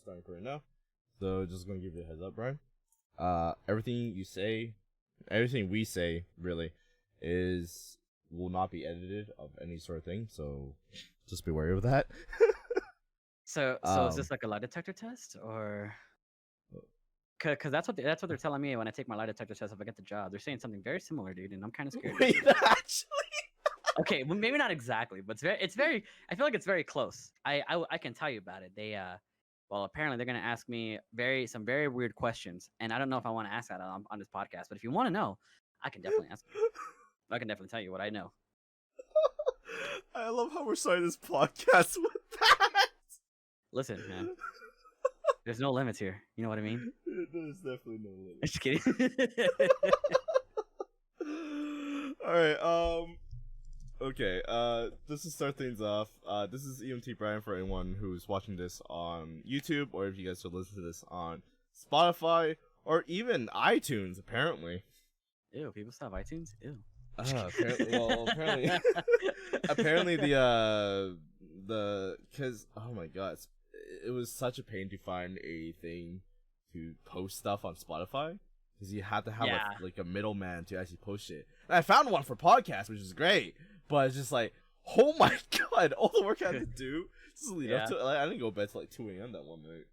starting right now. So just gonna give you a heads up, Brian. Everything we say, really, will not be edited of any sort of thing. So just be wary of that. So is this like a lie detector test, or because that's what they're telling me when I take my lie detector test if I get the job. They're saying something very similar, dude, and I'm kind of scared. Wait, actually. Okay, well, maybe not exactly, but it's very. I feel like it's very close. I can tell you about it. Well, apparently they're gonna ask me some very weird questions, and I don't know if I want to ask that on this podcast. But if you want to know, I can definitely ask you. I can definitely tell you what I know. I love how we're starting this podcast with that. Listen, man. There's no limits here. You know what I mean? There's definitely no limits. Just kidding. All right. Okay. Just to start things off, this is EMTBryan for anyone who's watching this on YouTube, or if you guys should listen to this on Spotify or even iTunes. Apparently. Ew, people still have iTunes? Ew. Apparently, apparently because oh my god, it was such a pain to find a thing to post stuff on Spotify because you had to have a middleman to actually post it. And I found one for podcasts, which is great, but it's just like, oh my god, all the work I had to do just lead up to it. I didn't go to bed till like 2 a.m. that one night.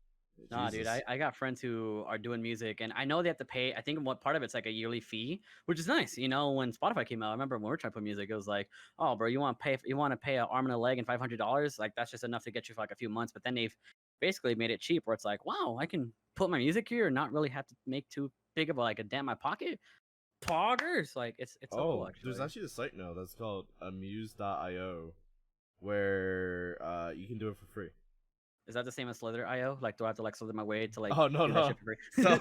Nah, dude, I got friends who are doing music, and I know they have to pay. I think what part of it's like a yearly fee, which is nice. You know, when Spotify came out, I remember when we were trying to put music, it was like, oh, bro, you want to pay an arm and a leg and $500? Like that's just enough to get you for like a few months. But then they've basically made it cheap, where it's like, wow, I can put my music here and not really have to make too big of a dent in my pocket. Poggers, like it's so cool. Actually, there's actually a site now that's called amuse.io, where you can do it for free. Is that the same as Slither.io? Like, do I have to slither my way to Oh no. So...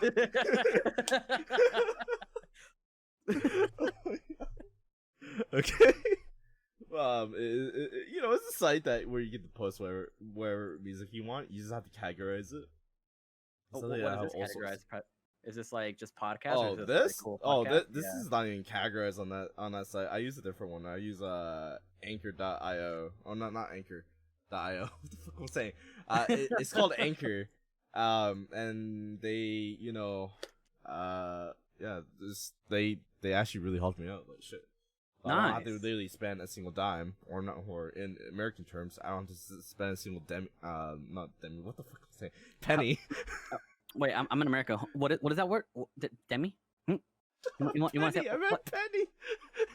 okay. It's a site where you get to post where music you want. You just have to categorize it. What is this categorized? Is this like just podcast? Oh, or is this? Cool this is not even categorized on that site. I use a different one. I use anchor.io. Oh, not anchor.io. What the fuck am I saying? It's called Anchor. And they, they actually really helped me out. Like shit. Nice. I don't have to literally spend a single dime, or in American terms, I don't have to spend a single not demi. What the fuck am I saying? Penny. Wait, I'm in America. What is that word? Demi? You want to say? I meant penny.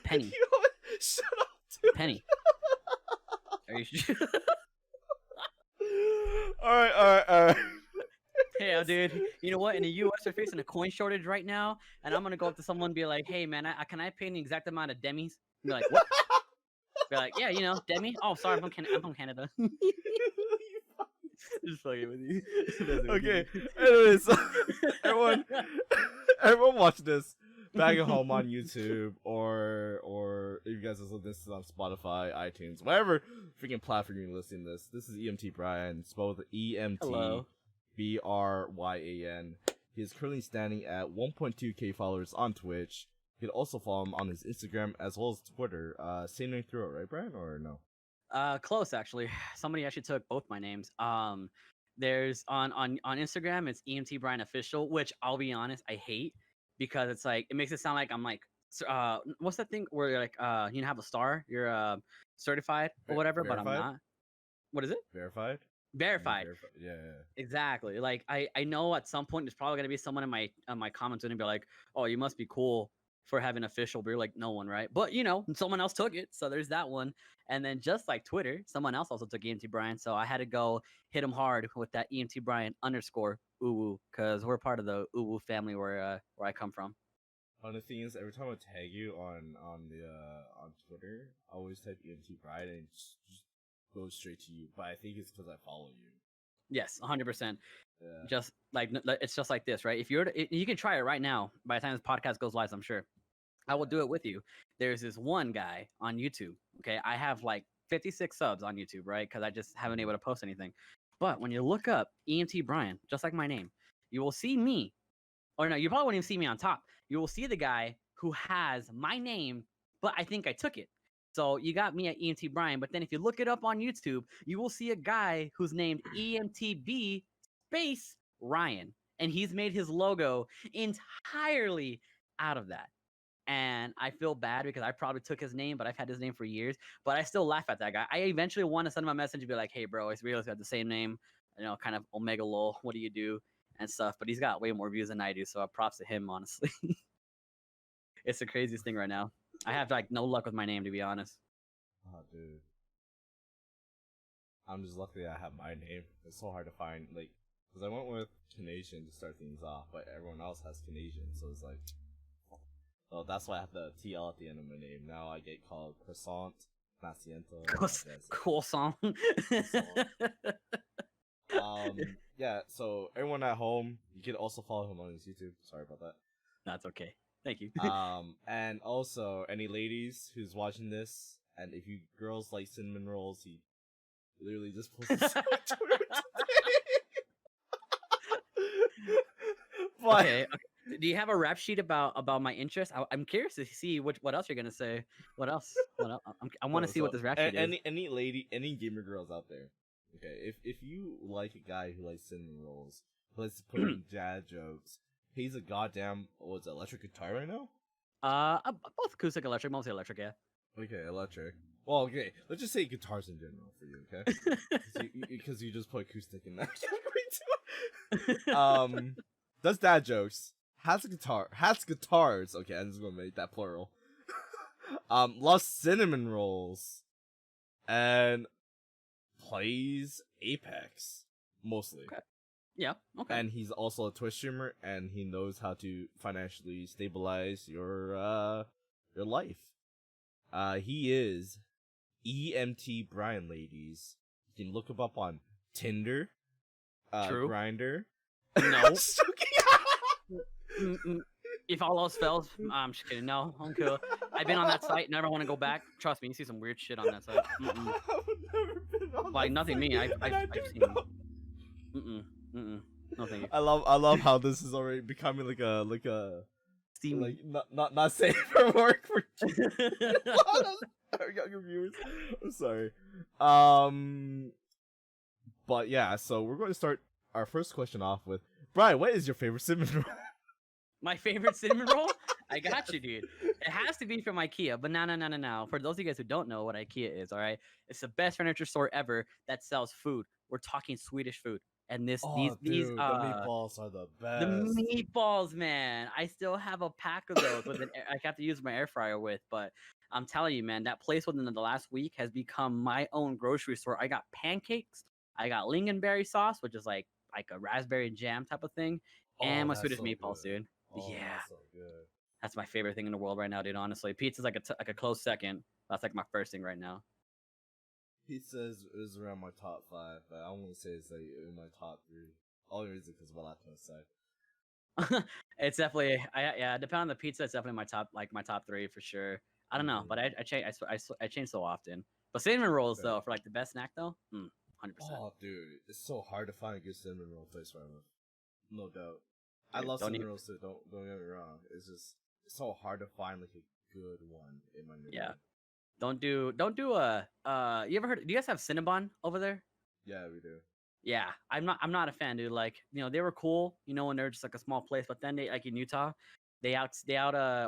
Penny. You know what? Shut up, dude. Penny. Are you sure? All right. Hey, dude. You know what? In the U.S., we're facing a coin shortage right now, and I'm gonna go up to someone and be like, "Hey, man, can I pay the exact amount of demis?" Be like, "What?" Be like, "Yeah, demi." Oh, sorry, I'm from Canada. Just fucking with you. Okay. Anyways, everyone watch this back at home on YouTube or if you guys listen to this on Spotify, iTunes, whatever freaking platform you're listening to this. This is EMTBryan, spelled EMTBryan. He is currently standing at 1.2k followers on Twitch. You can also follow him on his Instagram as well as Twitter. Same name throughout, right, Brian, or no? Close actually. Somebody actually took both my names. There's on Instagram it's EMTBryan official, which I'll be honest, I hate because it's like it makes it sound like I'm like what's that thing where you're like you have a star, you're certified or whatever, verified? But I'm not. What is it? Verified. Yeah. Exactly. Like I know at some point there's probably gonna be someone in my comments gonna be like, oh, you must be cool for having official, but you're like, no one, right? But someone else took it, so there's that one. And then just like Twitter, someone else also took EMTBryan, so I had to go hit him hard with that EMTBryan _uwu, because we're part of the uwu family where I come from. The thing is, every time I tag you on Twitter, I always type EMTBryan and just goes straight to you. But I think it's because I follow you. Yes, 100%. Yeah. Just like it's just like this, right? If you can try it right now. By the time this podcast goes live, I'm sure I will do it with you. There's this one guy on YouTube. Okay, I have like 56 subs on YouTube, right? Because I just haven't been able to post anything. But when you look up EMTBryan, just like my name, you will see me. Or no, you probably won't even see me on top. You will see the guy who has my name, but I think I took it. So you got me at EMTBryan, but then if you look it up on YouTube, you will see a guy who's named EMTB space Ryan, and he's made his logo entirely out of that. And I feel bad because I probably took his name, but I've had his name for years. But I still laugh at that guy. I eventually want to send him a message and be like, "Hey, bro, I realized we have the same name. Kind of Omega lol. What do you do and stuff?" But he's got way more views than I do, so props to him. Honestly, it's the craziest thing right now. I have like no luck with my name, to be honest. Oh, dude. I'm just lucky I have my name. It's so hard to find, like, because I went with Canasian to start things off, but everyone else has Canasian, so it's like, well, that's why I have the TL at the end of my name. Now I get called Croissant, Canasiantl. Croissant. Yeah, so everyone at home, you can also follow him on his YouTube. Sorry about that. That's okay. Thank you. And also, any ladies who's watching this, and if you girls like cinnamon rolls, he literally just posted on Twitter today. But, okay. Do you have a rap sheet about my interest? I'm curious to see what else you're gonna say. What else? I want to see what this rap sheet is. Any lady, any gamer girls out there, okay? If you like a guy who likes cinnamon rolls, who likes to put in dad jokes, he's a goddamn electric guitar right now? Both acoustic, electric, mostly electric, yeah. Okay, electric. Well, okay, let's just say guitars in general for you, okay? Because you just put acoustic in that category too. Does dad jokes. Has guitars. Okay, I'm just gonna make that plural. Loves cinnamon rolls, and plays Apex mostly. Okay. Yeah. Okay. And he's also a Twitch streamer, and he knows how to financially stabilize your life. He is EMTBryan, ladies. You can look him up on Tinder, True. Grindr. No. If all else fails, I'm just kidding. No, I'm cool. I've been on that site. Never want to go back. Trust me, you see some weird shit on that site. I've never been on like that nothing. site, Me, I've seen. No, thank you. I love how this is already becoming like a Steam. like not safe for work for our younger viewers. I'm sorry. But yeah, so we're going to start our first question off with Brian. What is your favorite cinnamon roll? My favorite cinnamon roll? I got you, dude. It has to be from IKEA, but no. For those of you guys who don't know what IKEA is, all right, it's the best furniture store ever that sells food. We're talking Swedish food, and these the meatballs are the best. The meatballs, man. I still have a pack of those I have to use my air fryer with, but I'm telling you, man, that place within the last week has become my own grocery store. I got pancakes, I got lingonberry sauce, which is like a raspberry jam type of thing, and my Swedish meatballs, dude. Yeah, that's so good. That's my favorite thing in the world right now, dude. Honestly, pizza's like a close second. That's like my first thing right now. Pizza is around my top 5, but I won't say it's like in my top 3. All the reason because of what I can say. It's definitely depending on the pizza, it's definitely my top 3 for sure. I don't know, but I change so often. But cinnamon rolls though, for like the best snack though, 100%. Oh, dude, it's so hard to find a good cinnamon roll place where I live. No doubt. I love cinnamon rolls too. Don't get me wrong. It's so hard to find like a good one in my neighborhood. Yeah. Don't do a you ever heard? Do you guys have Cinnabon over there? Yeah, we do. Yeah, I'm not a fan, dude. Like, they were cool, when they're just like a small place, but then they, like in Utah, they out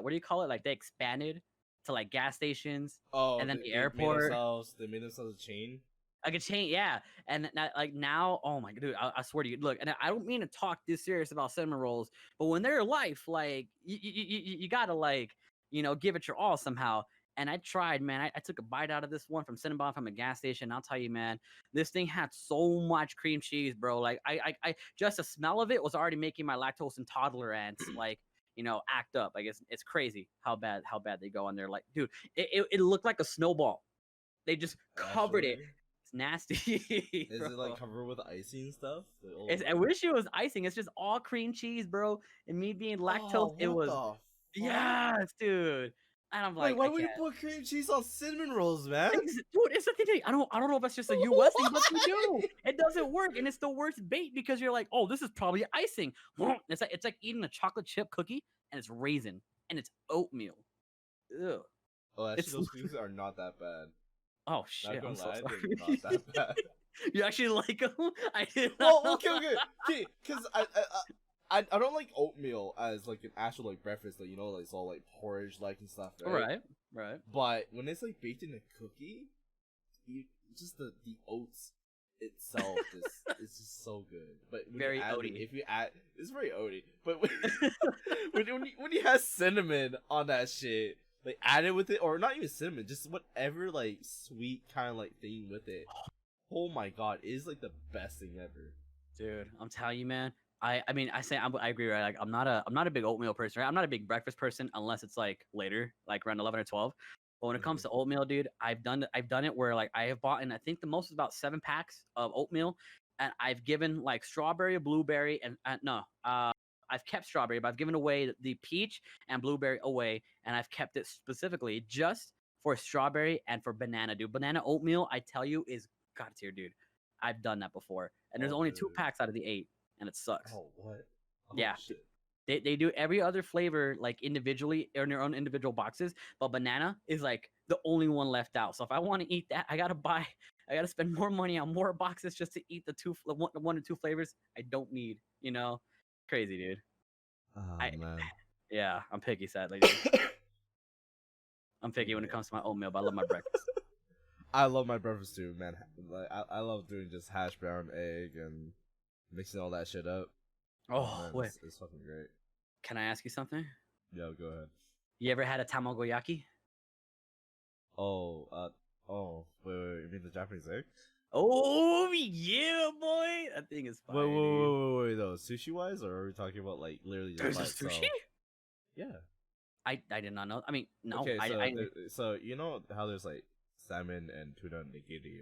what do you call it? Like they expanded to like gas stations. Oh, and then the airport. They made themselves a chain. Like a chain, yeah. And like now, oh my god, dude, I swear to you, look, and I don't mean to talk this serious about cinnamon rolls, but when they're life, like you gotta like, give it your all somehow. And I tried, man. I took a bite out of this one from Cinnabon from a gas station. I'll tell you, man, this thing had so much cream cheese, bro. Like I just the smell of it was already making my lactose and toddler ants like, act up. I guess it's crazy how bad they go on there. Like, dude, it looked like a snowball. They just covered it. It's nasty. Is it like covered with icing and stuff? I wish it was icing. It's just all cream cheese, bro. And me being lactose, it was. Yes, dude. And I'm like, why would you put cream cheese on cinnamon rolls, man? Dude, it's the thing. I don't know if that's just a US thing, but we do. It doesn't work, and it's the worst bait because you're like, oh, this is probably icing. It's like eating a chocolate chip cookie, and it's raisin, and it's oatmeal. Ew. Oh, actually, those cookies are not that bad. Oh shit! I'm so sorry. They're not that bad. You actually like them? I did Well, not. okay. Because I don't like oatmeal as like an actual like breakfast, like like it's all like porridge like and stuff, right? Right. But when it's like baked in a cookie, just the oats itself is it's just so good. But when Very you add, oaty. if you add, it's very oaty. But when you have cinnamon on that shit, like add it with it, or not even cinnamon, just whatever like sweet kind of like thing with it. Oh my god, it is like the best thing ever. Dude, I'm telling you, man. I mean, I agree, right? Like, I'm not a big oatmeal person, right? I'm not a big breakfast person unless it's like later, like around 11 or 12. But when it comes to oatmeal, dude, I've done it where like I have bought, and I think the most is about 7 packs of oatmeal, and I've given like strawberry, blueberry, and no, I've kept strawberry, but I've given away the peach and blueberry away, and I've kept it specifically just for strawberry and for banana, dude. Banana oatmeal, I tell you, is god tier, dude. I've done that before, and there's Oh, only dude. 2 packs out of the 8, and it sucks. Oh, what? Oh, Yeah, shit. they do every other flavor like individually in their own individual boxes, but banana is like the only one left out. So if I want to eat that, I gotta spend more money on more boxes just to eat the one or two flavors I don't need. Crazy, dude. Oh, man. Yeah, I'm picky, sadly, dude. I'm picky when it comes to my oatmeal, but I love my breakfast. I love my breakfast too, man. Like I love doing just hash brown, egg, and mixing all that shit up. Oh, man, wait. it's fucking great. Can I ask you something? Yo, go ahead. You ever had a tamagoyaki? Oh, wait, you mean the Japanese egg? Oh yeah, boy, that thing is fire. Wait, though, sushi wise, or are we talking about like literally just There's by a itself? sushi? Yeah. I did not know. I mean, no. Okay, so I you know how there's like salmon and tuna nigiri,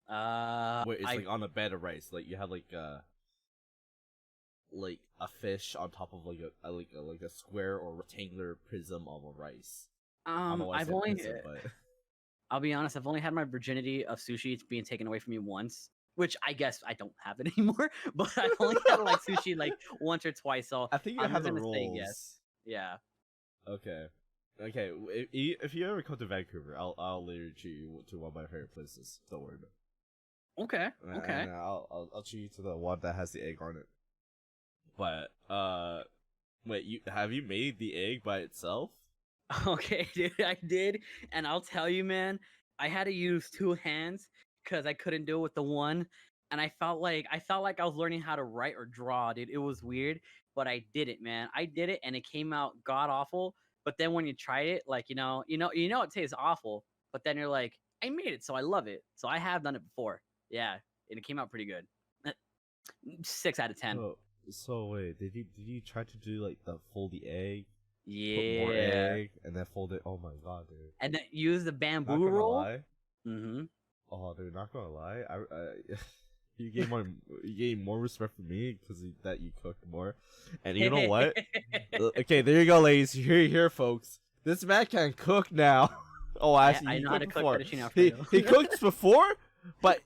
right? Wait, it's like on a bed of rice. Like you have like a fish on top of like a square or rectangular prism of a rice. I've only I'll be honest, I've only had my virginity of sushi being taken away from me once, which I guess I don't have it anymore, but I've only had like sushi like once or twice, so I think you have the rules. Say yes. Yeah. Okay. If you ever come to Vancouver, I'll literally treat you to one of my favorite places. Don't worry about it. Okay. And I'll treat you to the one that has the egg on it. But wait, have you made the egg by itself? Okay, dude, I did, and I'll tell you, man, I had to use 2 hands because I couldn't do it with the one, and I felt like I was learning how to write or draw, dude. It was weird, but I did it, man. I did it, and it came out god awful. But then when you tried it, like it tastes awful, but then you're like, I made it, so I love it. So I have done it before, yeah, and it came out pretty good. 6 out of 10. So wait, did you try to do like the fold the egg? Yeah. Put more egg and then fold it. Oh my god, dude. And then use the bamboo not gonna roll. Lie. Mm-hmm. Oh, dude, not gonna lie. You gain more respect for me because that you cooked more. And you know what? Okay, there you go, ladies. Here, folks. This man can cook now. Oh, actually, I know how to cook fettuccine Alfredo. He cooked before, but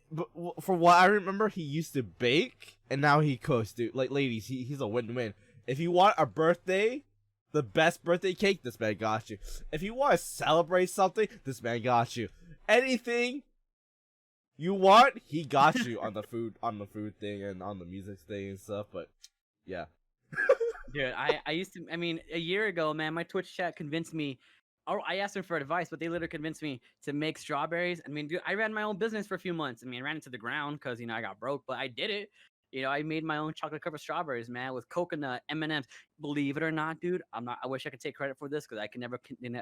from what I remember, he used to bake, and now he cooks, dude. Like, ladies, he's a win-win. If you want a birthday, the best birthday cake, this man got you. If you want to celebrate something, this man got you. Anything you want, he got you on the food thing and on the music thing and stuff. But yeah, dude, I used to. I mean, a year ago, man, my Twitch chat convinced me. Or I asked them for advice, but they literally convinced me to make strawberries. I mean, dude, I ran my own business for a few months. I mean, I ran into the ground because I got broke, but I did it. I made my own chocolate covered strawberries, man, with coconut M&Ms. Believe it or not, dude, I wish I could take credit for this because I can never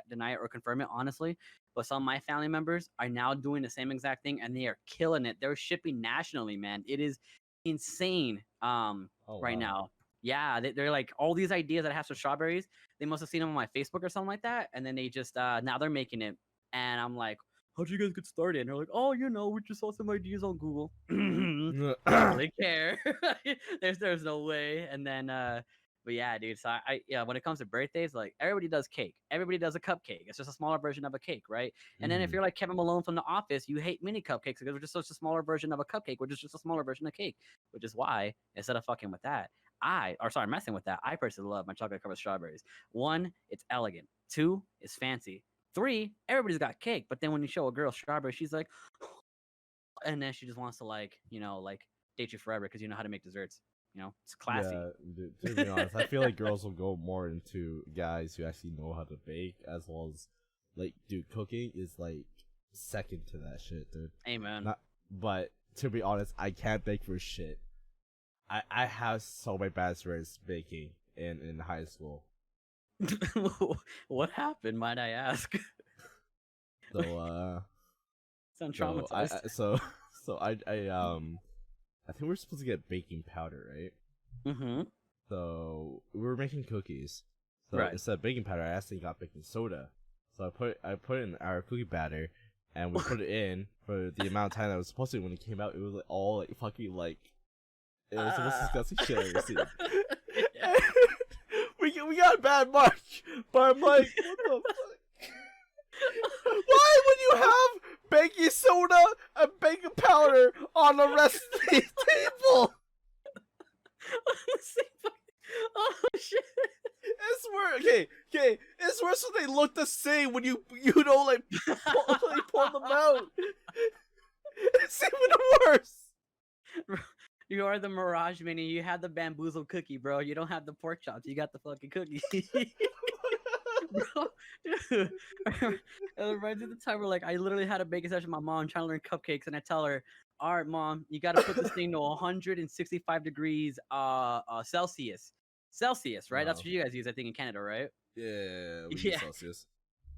deny it or confirm it, honestly. But some of my family members are now doing the same exact thing, and they are killing it. They're shipping nationally, man. It is insane. Right now. Yeah, they're like all these ideas that I have for strawberries. They must have seen them on my Facebook or something like that, and then they just now they're making it. And I'm like, how'd you guys get started? And they're like, oh, we just saw some ideas on Google. I don't really care. there's no way. And then but yeah, dude. So when it comes to birthdays, like everybody does cake. Everybody does a cupcake. It's just a smaller version of a cake, right? And then if you're like Kevin Malone from The Office, you hate mini cupcakes because we're just such a smaller version of a cupcake, which is just a smaller version of cake. Which is why instead of fucking with that, messing with that, I personally love my chocolate covered strawberries. 1, it's elegant. 2, it's fancy. 3, everybody's got cake. But then when you show a girl strawberry, she's like, and then she just wants to like date you forever because you know how to make desserts. It's classy. Yeah, dude, to be honest, I feel like girls will go more into guys who actually know how to bake, as well as like, dude, cooking is like second to that shit, dude. Amen. But to be honest, I can't bake for shit. I have so many bad experiences baking in high school. What happened, might I ask? So Sound traumatized. So I think we're supposed to get baking powder, right? Mm-hmm. So we were making cookies. So right. instead of baking powder, I actually got baking soda. So I put it in our cookie batter, and we put it in for the amount of time that it was supposed to. When it came out, it was like all like fucking like it was the most disgusting shit I've ever seen. Yeah. we got a bad mark, but I'm like, what the fuck? Why would you have baking soda and baking powder on the rest of the table? Oh shit! It's worse. Okay. It's worse when they look the same when you like pull them out. It's even worse. You are the Mirage Mini. You have the bamboozled cookie, bro. You don't have the pork chops. You got the fucking cookie. Bro, dude, it reminds me of the time where like I literally had a baking session with my mom trying to learn cupcakes, and I tell her, "All right, mom, you got to put this thing to 165 degrees Celsius. Celsius, right? Wow. That's what you guys use, I think, in Canada, right? Yeah, we use Celsius.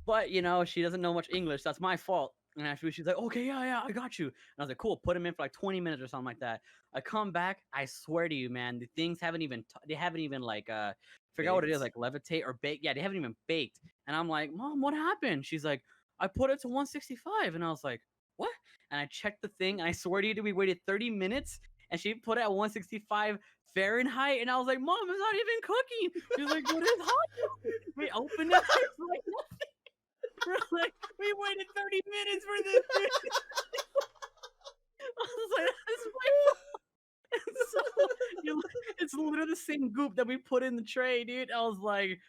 But she doesn't know much English. That's my fault. And actually, she's like, "Okay, yeah, I got you." And I was like, "Cool, put them in for like 20 minutes or something like that." I come back, I swear to you, man, the things haven't even like figure out what it is, like levitate or bake. Yeah, they haven't even baked. And I'm like, "Mom, what happened?" She's like, "I put it to 165." And I was like, "What?" And I checked the thing, and I swear to you, we waited 30 minutes, and she put it at 165 Fahrenheit, and I was like, "Mom, it's not even cooking." She's like, "But it's hot." We opened it, it's like nothing. We're like, we waited 30 minutes for this. I was like, that's my fault. So, it's literally the same goop that we put in the tray, dude. I was like,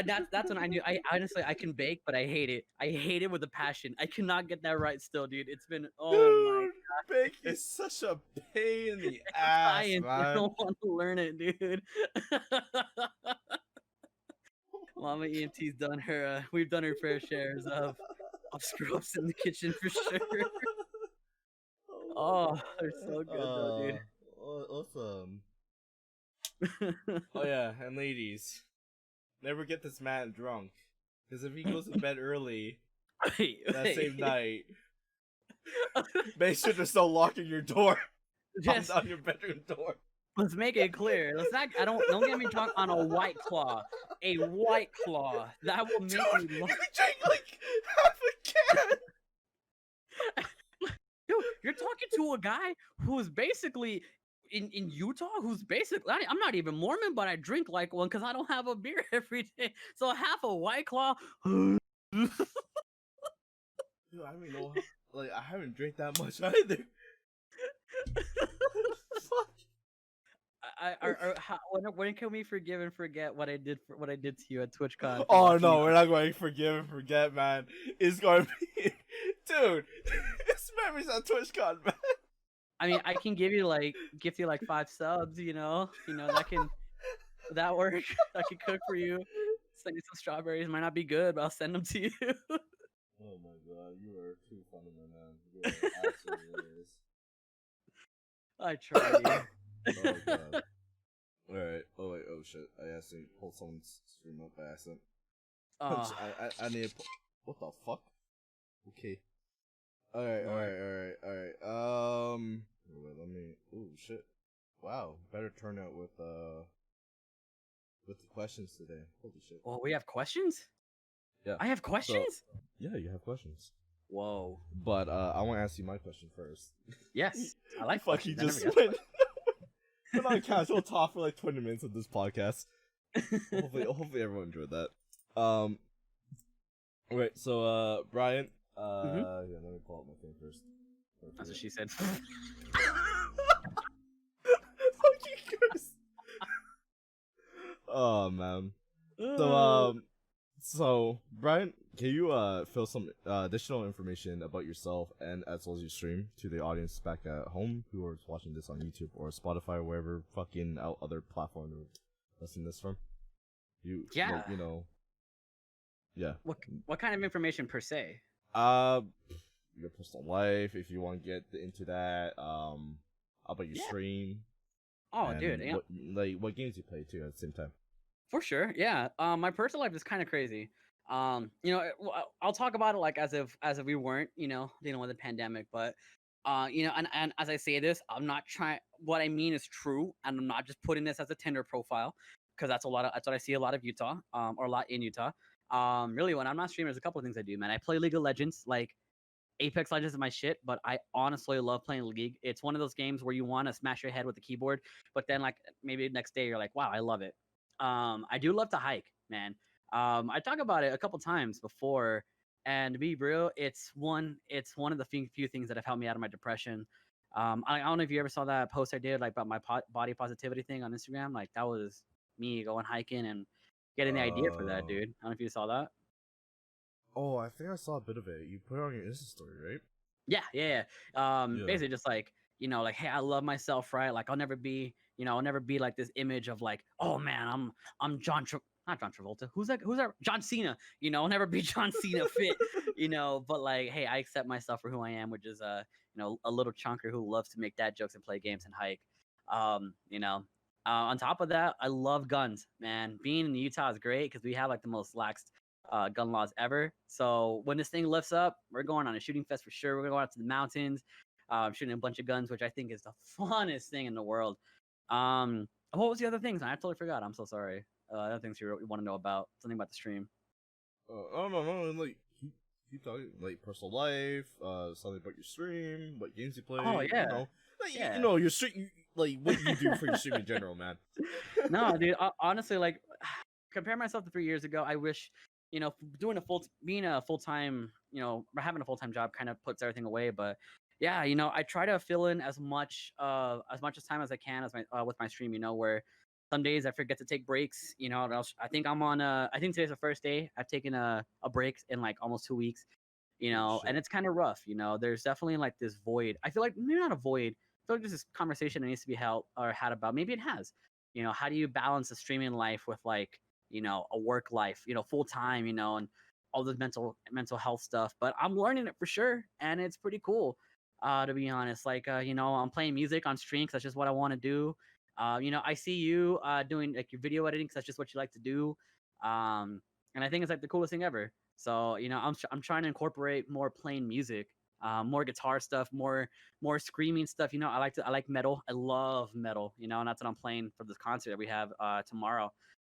that's when I knew. I honestly, I can bake, but I hate it. I hate it with a passion. I cannot get that right still, dude. It's been, my god. Baking is such a pain in the ass, man. I don't want to learn it, dude. Mama EMT's done her. We've done her fair shares of screw-ups in the kitchen for sure. Oh, they're so good though, dude. Awesome. Oh yeah, and ladies, never get this man drunk, because if he goes to bed early that same night, make sure there's no locking your door. Just on your bedroom door. Let's make it clear. Let's not. Don't get me drunk on a White Claw. A White Claw that will make me. You drink like half a can. Dude, you're talking to a guy who's basically in Utah. Who's basically I'm not even Mormon, but I drink like one because I don't have a beer every day. So half a White Claw. Dude, I don't know. Like I haven't drank that much either. When can we forgive and forget what I did to you at TwitchCon? Oh no, we're not going to forgive and forget, man. It's going to be, dude. It's memories at TwitchCon, man. I mean, I can gift you like 5 subs. that work. I can cook for you. Send you some strawberries. Might not be good, but I'll send them to you. Oh my god, you are too funny, man. You are absolutely is. I tried. Oh god. Alright. Oh wait. Oh shit. I accidentally pulled someone's stream up by accident. I need to pull... What the fuck? Okay. Alright. Wait, let me... Ooh, shit. Wow. Better turnout with the questions today. Holy shit. Oh, we have questions? Yeah. I have questions? So, yeah, you have questions. Whoa. But I want to ask you my question first. Yes. I like questions. Fuck, you just went... We're on casual talk for like 20 minutes of this podcast. Hopefully everyone enjoyed that. Wait, so Brian, yeah, let me pull up my thing first. That's what she said. Fucking curse. Oh man. So, Brian, can you fill some additional information about yourself and as well as your stream to the audience back at home who are watching this on YouTube or Spotify or wherever fucking other platform they're listening this from? Yeah. Like, yeah. What kind of information per se? Uh, your personal life, if you want to get into that. About your stream. Oh, dude. What games you play too at the same time. For sure, yeah. My personal life is kind of crazy. I'll talk about it like as if we weren't, dealing with a pandemic. But, and as I say this, I'm not trying. What I mean is true, and I'm not just putting this as a Tinder profile, because that's what I see a lot of Utah, or a lot in Utah. Really, when I'm not streaming, there's a couple of things I do, man. I play League of Legends, like Apex Legends is my shit, but I honestly love playing League. It's one of those games where you want to smash your head with the keyboard, but then like maybe the next day you're like, wow, I love it. I do love to hike, man. I talk about it a couple times before, and to be real, it's one of the few things that have helped me out of my depression. I don't know if you ever saw that post I did like about my body positivity thing on Instagram. Like that was me going hiking and getting the idea for that, dude. I don't know if you saw that. Oh, I think I saw a bit of it. You put it on your Insta story, right? Yeah. Basically just like, like, hey, I love myself, right? Like I'll never be like this image of like, oh man, I'm not John Travolta. Who's that? John Cena. I'll never be John Cena fit, but like, hey, I accept myself for who I am, which is a little chunker who loves to make dad jokes and play games and hike. On top of that, I love guns, man. Being in Utah is great because we have like the most lax gun laws ever. So when this thing lifts up, we're going on a shooting fest for sure. We're going to go out to the mountains, shooting a bunch of guns, which I think is the funnest thing in the world. What was the other things? I totally forgot. I'm so sorry. Other things you want to know about? Something about the stream. I don't know. Like keep talking, like personal life, something about your stream, what games you play. Oh yeah. Your stream, like what you do for your stream in general, man. No, dude. Honestly, like compare myself to 3 years ago. I wish, being a full-time, having a full-time job kind of puts everything away. But yeah, I try to fill in as much time as I can as my with my stream. Where some days I forget to take breaks. I think I'm on I think today's the first day I've taken a break in like almost 2 weeks. And it's kind of rough. There's definitely like this void. I feel like maybe not a void. I feel like there's this conversation that needs to be held or had about. Maybe it has. How do you balance a streaming life with like a work life, full time, and all this mental health stuff. But I'm learning it for sure, and it's pretty cool. To be honest, like I'm playing music on stream because that's just what I want to do. I see you doing like your video editing because that's just what you like to do. And I think it's like the coolest thing ever. So I'm trying to incorporate more playing music, more guitar stuff, more screaming stuff. I like metal. I love metal. And that's what I'm playing for this concert that we have tomorrow.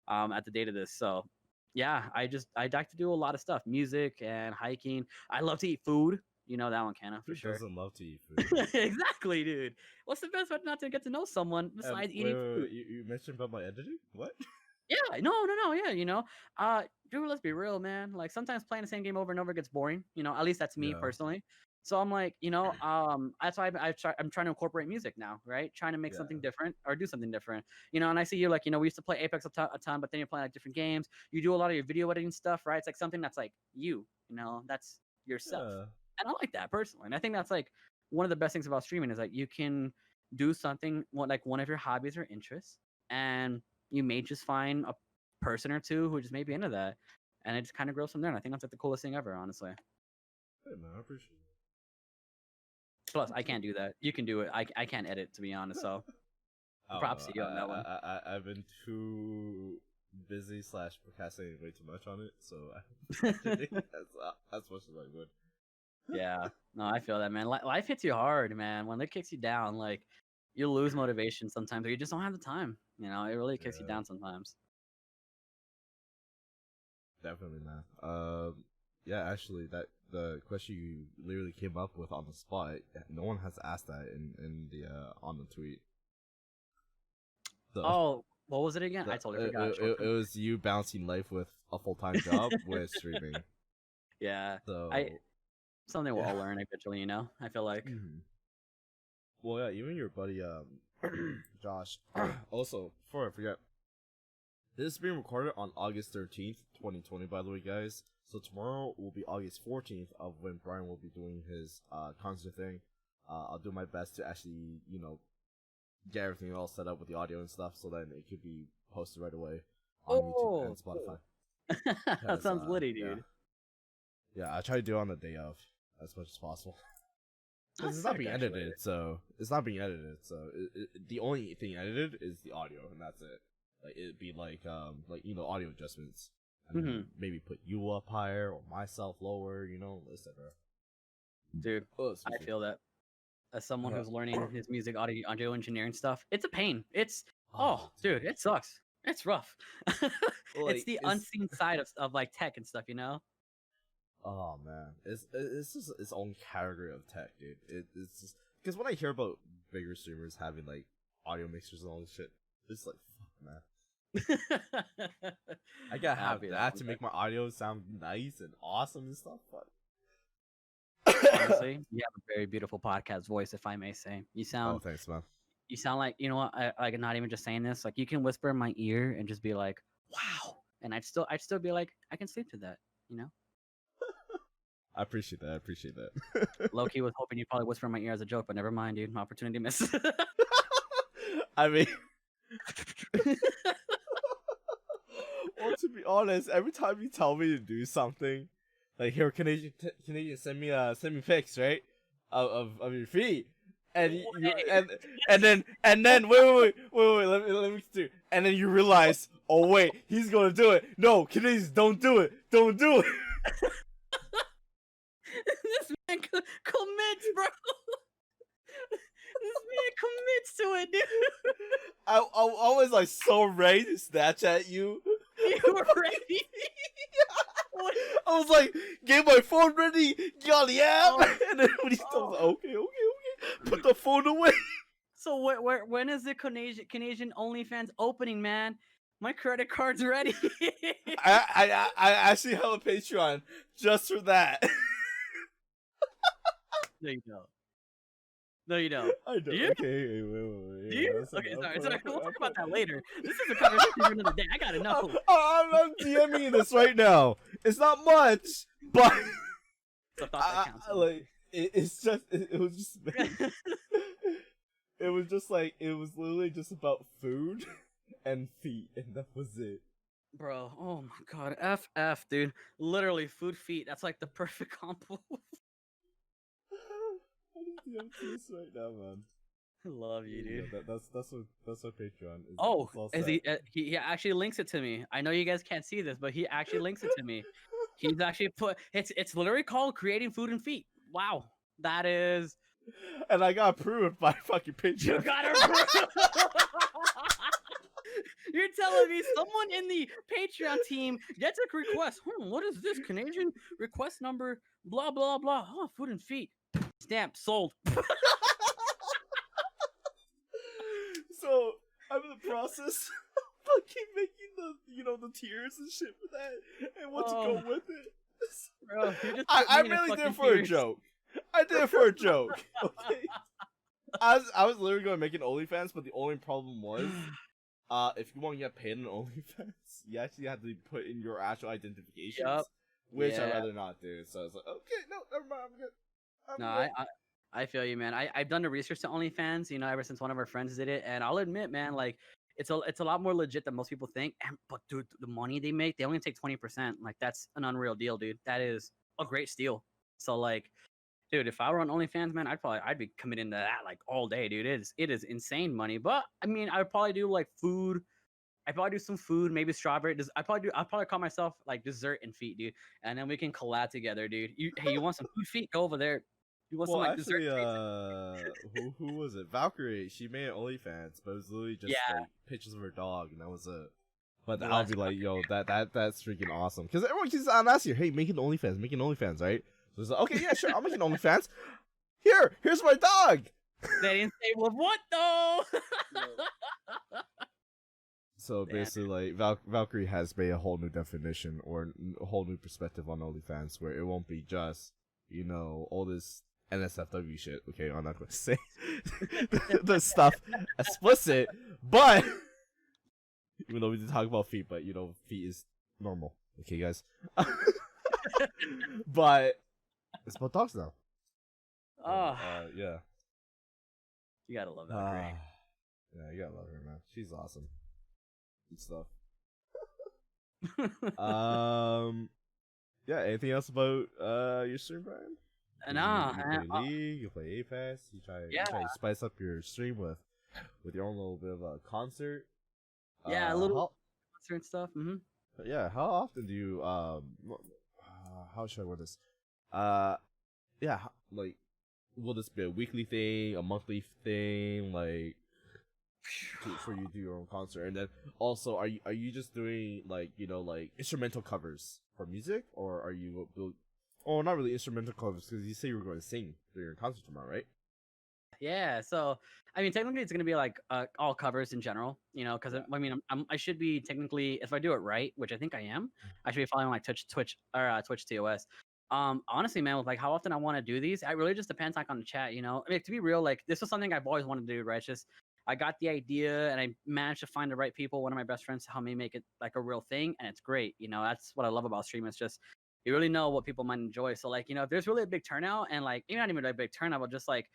At the date of this. So yeah, I like to do a lot of stuff, music and hiking. I love to eat food. You know that one, Canna, for sure. Who doesn't love to eat food? Exactly, dude. What's the best way not to get to know someone besides eating food? You mentioned about my editing? What? Yeah, no, yeah, dude, let's be real, man. Like sometimes playing the same game over and over gets boring. At least that's me personally. So I'm like, that's why I'm trying to incorporate music now, right? Trying to make something different or do something different. And I see you like, we used to play Apex a ton, but then you're playing like different games. You do a lot of your video editing stuff, right? It's like something that's like you, that's yourself. Yeah. And I like that personally. And I think that's like one of the best things about streaming is that you can do something like one of your hobbies or interests, and you may just find a person or two who just may be into that, and it just kind of grows from there. And I think that's like the coolest thing ever, honestly. Hey man, I appreciate it. Plus, I can't do that. You can do it. I can't edit, to be honest. So, props to you on that one. I've been too busy / procrastinating way too much on it, so as much as I would. Yeah, no, I feel that, man. Life hits you hard, man. When it kicks you down, like you lose motivation sometimes, or you just don't have the time. It really kicks you down sometimes. Definitely, man. Yeah, actually, that the question you literally came up with on the spot. No one has asked that in the on the tweet. So, oh, what was it again? I totally forgot. It was you balancing life with a full-time job with streaming. Yeah. So something we'll all learn eventually. I feel like. Mm-hmm. Well, yeah, even your buddy Josh. Also, before I forget, This is being recorded on August 13th, 2020, by the way, guys. So tomorrow will be August 14th of when Brian will be doing his concert thing. I'll do my best to actually, get everything all set up with the audio and stuff so then it could be posted right away on YouTube and Spotify. That sounds litty, dude. Yeah, I try to do it on the day of as much as possible. It's not being edited, so the only thing edited is the audio, and that's it. Like it'd be like audio adjustments, and maybe put you up higher or myself lower, etc. Dude, I feel that as someone who's learning his music audio engineering stuff, it's a pain. It's dude, it sucks. It's rough. It's the unseen side of like tech and stuff, Oh man, it's just its own category of tech, dude. It's just because when I hear about bigger streamers having like audio mixers and all this shit, it's like fuck, man. I gotta have that to make my audio sound nice and awesome and stuff. But honestly, you have a very beautiful podcast voice, if I may say. You sound. Oh, thanks, man. You sound like what? I not even just saying this. Like you can whisper in my ear and just be like, "Wow," and I'd still be like, "I can sleep to that," I appreciate that. Low-key was hoping you'd probably whisper in my ear as a joke, but never mind, dude. Opportunity missed. I mean, well, to be honest, every time you tell me to do something, like here, Canadian, send me pics, right, of your feet, and and then wait, let me do, and then you realize, oh wait, he's gonna do it. No, Canadians, don't do it. This man commits, bro. This man commits to it, dude. I was like so ready to Snapchat you. You were ready. I was like, get my phone ready, got the app, and then when he told me, okay, put the phone away. So when is the Canadian OnlyFans opening, man? My credit card's ready. I actually have a Patreon just for that. No, you don't. I don't. Do you? Okay, wait. Do you? Okay, sorry. We'll talk about that later. This is a conversation for another day. I gotta know. I'm DMing this right now. It's not much, but it was just it was literally just about food and feet, and that was it. Bro, oh my god, FF, dude. Literally, food, feet. That's like the perfect combo. I'm this right now, man. I love you, dude. Yeah, that's what Patreon is. Oh, is he actually links it to me. I know you guys can't see this, but he actually links it to me. He's actually put it's literally called Creating Food and Feet. Wow, that is. And I got approved by fucking Patreon. You got approved. You're telling me someone in the Patreon team gets a request. What is this? Canadian request number? Blah blah blah. Oh, food and feet. Stamp sold. So I'm in the process of fucking making the tiers and shit for that, and what to go with it. Bro, I really did it for a joke. I did it for a joke. Okay. I was literally going to make an OnlyFans, but the only problem was, if you want to get paid on OnlyFans, you actually have to put in your actual identifications, which I'd rather not do. So I was like, okay, no, never mind, I'm good. I feel you, man. I've done the research to OnlyFans, ever since one of our friends did it, and I'll admit, man, like it's a lot more legit than most people think. But dude, the money they make, they only take 20%. Like that's an unreal deal, dude. That is a great steal. So like, dude, if I were on OnlyFans, man, I'd be committing to that like all day, dude. It is insane money. But I mean, I would probably do like food. I'd probably do some food, maybe strawberry. I'll probably call myself like dessert and feet, dude. And then we can collab together, dude. Hey, you want some food feet? Go over there. You want some like actually, dessert? who was it? Valkyrie. She made an OnlyFans, but it was literally just like pictures of her dog, and that was it. But I'll be like, yo, that's freaking awesome. Because everyone keeps on asking, hey, making OnlyFans, right? So it's like, okay, yeah, sure, I'm making OnlyFans. Here's my dog. They didn't say, well, what though? So basically, like Valkyrie has made a whole new definition or a whole new perspective on OnlyFans, where it won't be just all this NSFW shit. Okay, I'm not going to say the stuff explicit, but Even though we did talk about feet, but feet is normal. Okay, guys. But it's about dogs now. Yeah. You gotta love that breed. Yeah, you gotta love her, man. She's awesome. Good stuff. Yeah. Anything else about your stream, Brian? Nah, you play League, you play Apex, you try to spice up your stream with your own little bit of a concert. Yeah, a little concert and stuff. Yeah, how often do you how should I word this? Yeah, like, will this be a weekly thing, a monthly thing, like, for you to do your own concert? And then also, are you just doing like instrumental covers for music, or are you not really instrumental covers, because you say you were going to sing during your concert tomorrow, right? Yeah, so I mean, technically, it's gonna be like all covers in general, because I mean, I should be technically, if I do it right, which I think I am, I should be following like Twitch or Twitch TOS. Honestly, man, with like how often I want to do these, it really just depends like on the chat, I mean, to be real, like this is something I've always wanted to do, right? It's just I got the idea and I managed to find the right people. One of my best friends to help me make it like a real thing, and it's great. That's what I love about streaming. It's just you really know what people might enjoy. So like, if there's really a big turnout, and like maybe not even a big turnout, but just like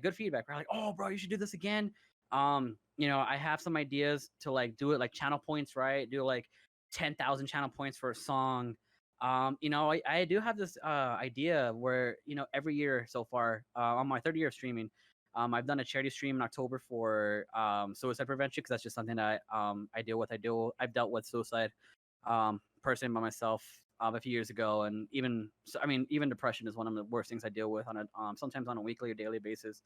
good feedback. We're like, oh, bro, you should do this again. I have some ideas to like do it like channel points, right? Do like 10,000 channel points for a song. I do have this idea where every year so far on my third year of streaming, I've done a charity stream in October for suicide prevention, because that's just something that I deal with. I've dealt with suicide personally by myself a few years ago, and even depression is one of the worst things I deal with on a sometimes on a weekly or daily basis.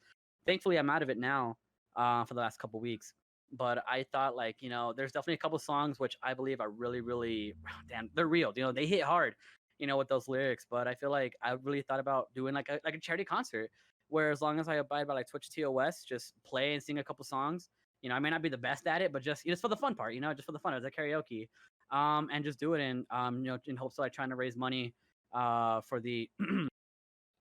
Thankfully, I'm out of it now for the last couple weeks. But I thought, like, there's definitely a couple songs which I believe are really, really, damn, they're real. They hit hard, with those lyrics. But I feel like I really thought about doing like a charity concert, where as long as I abide by like Twitch TOS, just play and sing a couple songs. I may not be the best at it, but just for the fun part, just for the fun, as a karaoke. And just do it in hopes of like trying to raise money for the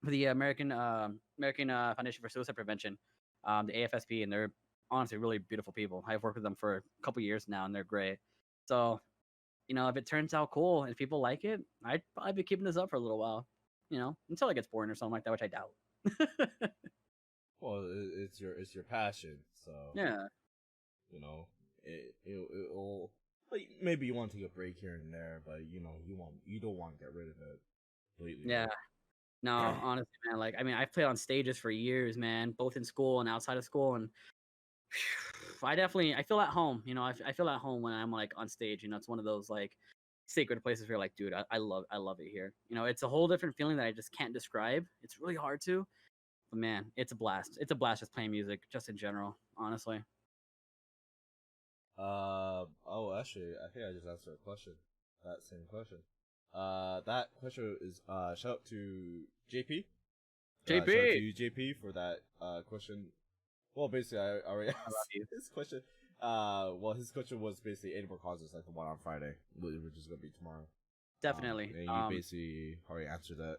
for the American Foundation for Suicide Prevention, the AFSP, and they're honestly really beautiful people. I've worked with them for a couple years now, and they're great. So, if it turns out cool and people like it, I'd probably be keeping this up for a little while, until it gets boring or something like that, which I doubt. Well, it's your passion, so yeah, it'll, like, maybe you want to take a break here and there, but you don't want to get rid of it completely. Yeah. No, honestly, man. Like, I mean, I've played on stages for years, man, both in school and outside of school, and I feel at home. I feel at home when I'm like on stage. It's one of those like sacred places where you're like, dude, I love it here. It's a whole different feeling that I just can't describe. It's really hard to, but man, it's a blast. It's a blast just playing music, just in general, honestly. Actually, I think I just answered a question. That same question. That question is shout out to JP. JP! Shout out to you, JP, for that question. Well, basically, I already asked his question. His question was basically any more causes like the one on Friday, which is going to be tomorrow. Definitely. And you basically already answered that.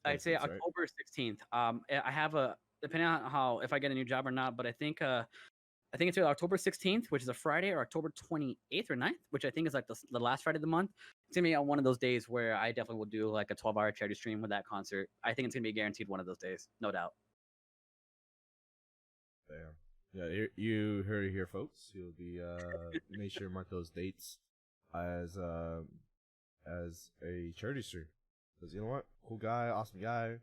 I'd say October 16th. I have depending on how, if I get a new job or not, but I think it's either October 16th, which is a Friday, or October 28th or 9th, which I think is like the last Friday of the month. It's going to be on one of those days where I definitely will do like a 12-hour charity stream with that concert. I think it's going to be guaranteed one of those days, no doubt. There. Yeah, you heard it here, folks. You'll be make sure to mark those dates as a charity stream. Because you know what? Cool guy, awesome guy. You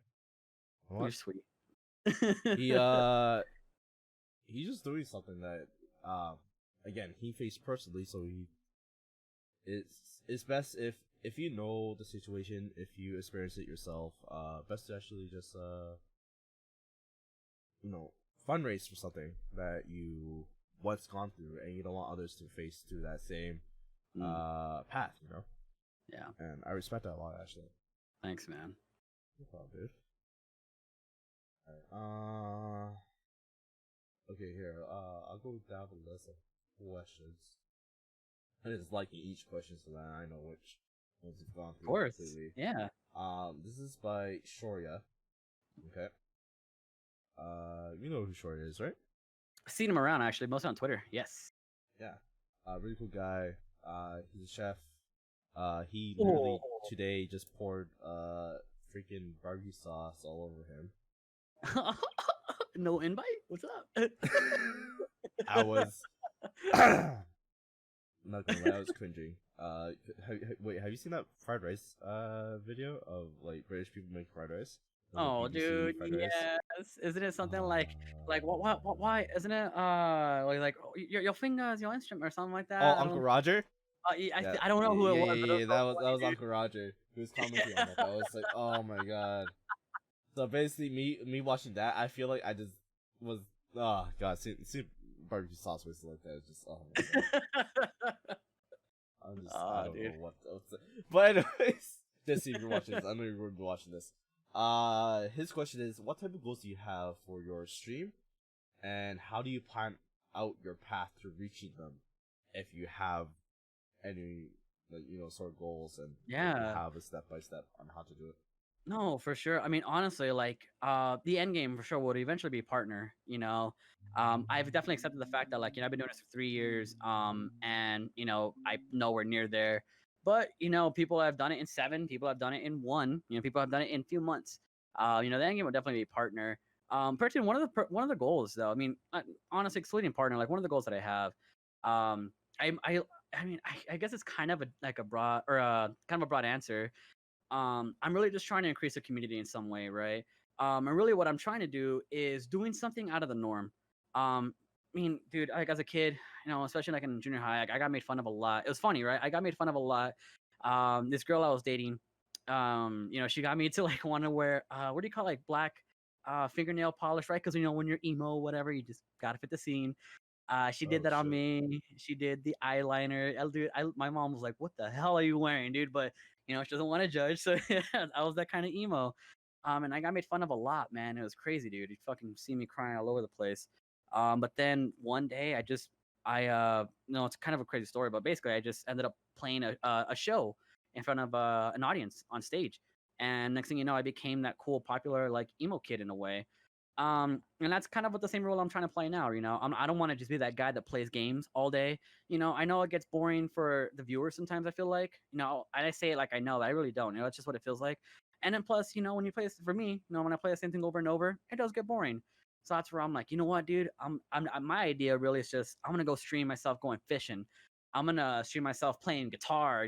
know You're sweet. He's just doing something that again, he faced personally, so it's best if you know the situation, if you experience it yourself, best to actually just fundraise for something that you once gone through, and you don't want others to face through that same path, Yeah. And I respect that a lot, actually. Thanks, man. No problem, dude. Alright, okay, here, I'll go down the list of questions. I'm just liking each question so that I know which ones you've gone through. Of course. Completely. Yeah. This is by Shoria. Okay. You know who Shoria is, right? I've seen him around, actually, mostly on Twitter. Yes. Yeah. Really cool guy. He's a chef. He literally today just poured freaking barbecue sauce all over him. No invite? What's up? I was not gonna lie, I was cringing. Wait, have you seen that fried rice video of like British people make fried rice? Oh, dude, yes. Isn't it something like what, why? Isn't it like oh, your fingers, your instrument, or something like Oh, that? Uncle Roger. Yeah, I don't know who it was, but it was so that funny, was dude. Uncle Roger who was commenting on it. I was like, oh my god. So basically, me watching that, I feel like I just was, oh god, see barbecue sauce wasted like that. It's just, oh my god. I don't know what else. But anyways, just see if you're watching this. I know you're going to be watching this. His question is, what type of goals do you have for your stream, and how do you plan out your path to reaching them, if you have any, like, sort of goals, and you have a step by step on how to do it? No, for sure. I mean, honestly, like the end game for sure would eventually be partner, I've definitely accepted the fact that, like, I've been doing this for 3 years, and I'm nowhere near there. But people have done it in 7, people have done it in 1, people have done it in a few months. The end game would definitely be partner. Personally, one of the goals, though, I mean, honestly, excluding partner, like one of the goals that I have, I mean, I guess it's kind of a broad, or kind of a broad answer. I'm really just trying to increase the community in some way, right? And really what I'm trying to do is doing something out of the norm. I mean, dude, like as a kid, especially like in junior high, like, I got made fun of a lot. It was funny, right? I got made fun of a lot. This girl I was dating, she got me to like want to wear, what do you call it, like black fingernail polish, right? Because when you're emo, whatever, you just gotta fit the scene. She did that on me. She did the eyeliner. Dude, my mom was like, "What the hell are you wearing, dude?" But she doesn't want to judge, so I was that kind of emo. And I got made fun of a lot, man. It was crazy, dude. You fucking see me crying all over the place. But then one day, it's kind of a crazy story, but basically, I just ended up playing a show in front of an audience on stage, and next thing you know, I became that cool, popular, like emo kid in a way. And that's kind of what the same role I'm trying to play now. I don't want to just be that guy that plays games all day. I know it gets boring for the viewers sometimes. I feel like, I say it like I know, but I really don't. It's just what it feels like. And then plus, when you play this for me, when I play the same thing over and over, it does get boring. So that's where I'm like, you know what, dude? My idea really is just I'm gonna go stream myself going fishing. I'm gonna stream myself playing guitar.